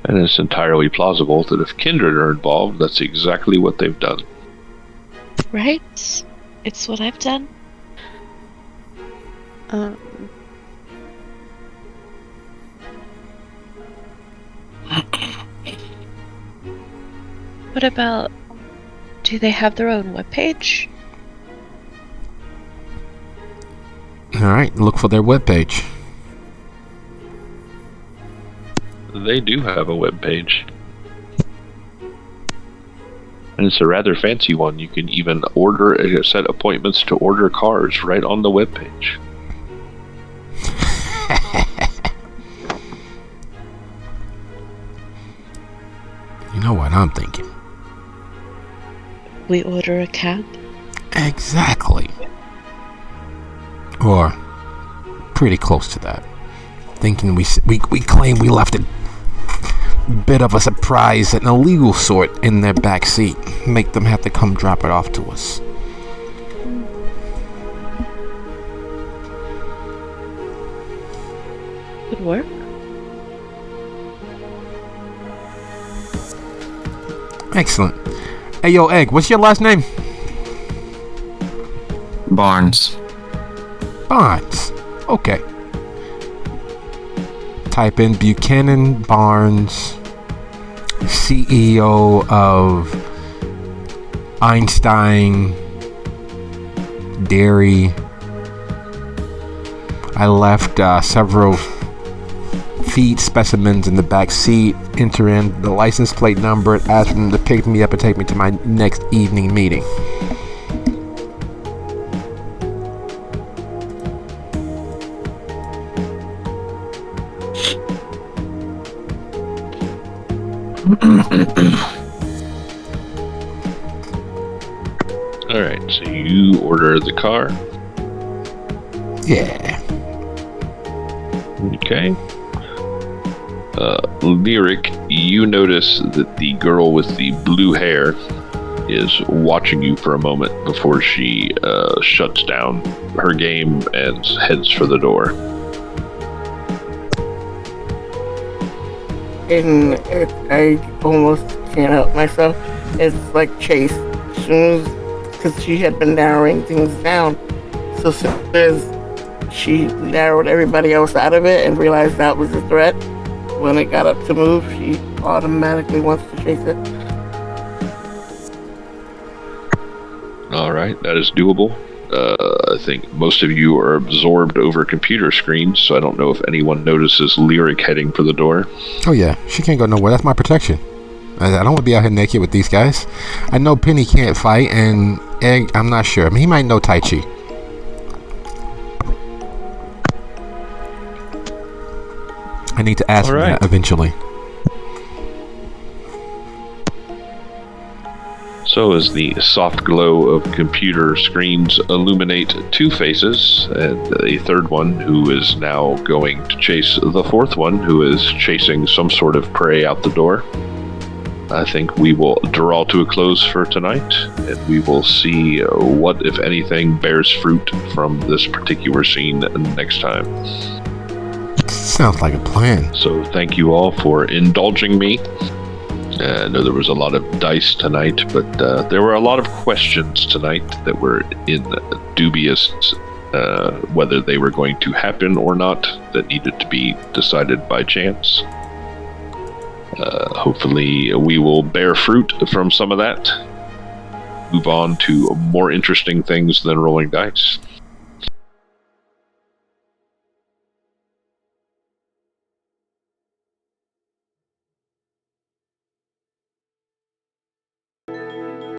And it's entirely plausible that if Kindred are involved, that's exactly what they've done.
Right? It's what I've done. What about, do they have their own webpage?
Alright, look for their webpage.
They do have a web page. And it's a rather fancy one. You can even set appointments to order cars right on the web page.
You know what I'm thinking?
We order a cab?
Exactly. Or pretty close to that. Thinking we claim we left a bit of a surprise, an illegal sort, in their back seat. Make them have to come drop it off to us.
Could work.
Excellent. Hey, yo, Egg, what's your last name?
Barnes.
Barnes. Okay. Type in Buchanan Barnes, CEO of Einstein Dairy. I left several feed specimens in the back seat. Enter in the license plate number, ask them to pick me up and take me to my next evening meeting.
Alright, so you order the car.
Yeah.
Okay. Lyric, you notice that the girl with the blue hair is watching you for a moment before she shuts down her game and heads for the door.
And I almost can't help myself. It's like Chase. As soon as, because she had been narrowing things down, so as soon as she narrowed everybody else out of it and realized that was a threat, when it got up to move, she automatically wants to chase it.
Alright, that is doable. I think most of you are absorbed over computer screens, so I don't know if anyone notices Lyric heading for the door.
Oh yeah, she can't go nowhere. That's my protection. I don't want to be out here naked with these guys. I know Penny can't fight, and Egg, I'm not sure. I mean, he might know Tai Chi. I need to ask him that eventually.
So as the soft glow of computer screens illuminate two faces, and a third one who is now going to chase the fourth one who is chasing some sort of prey out the door, I think we will draw to a close for tonight, and we will see what, if anything, bears fruit from this particular scene next time.
Sounds like a plan.
So thank you all for indulging me. I know there was a lot of dice tonight, but there were a lot of questions tonight that were dubious whether they were going to happen or not, that needed to be decided by chance. Hopefully we will bear fruit from some of that. Move on to more interesting things than rolling dice.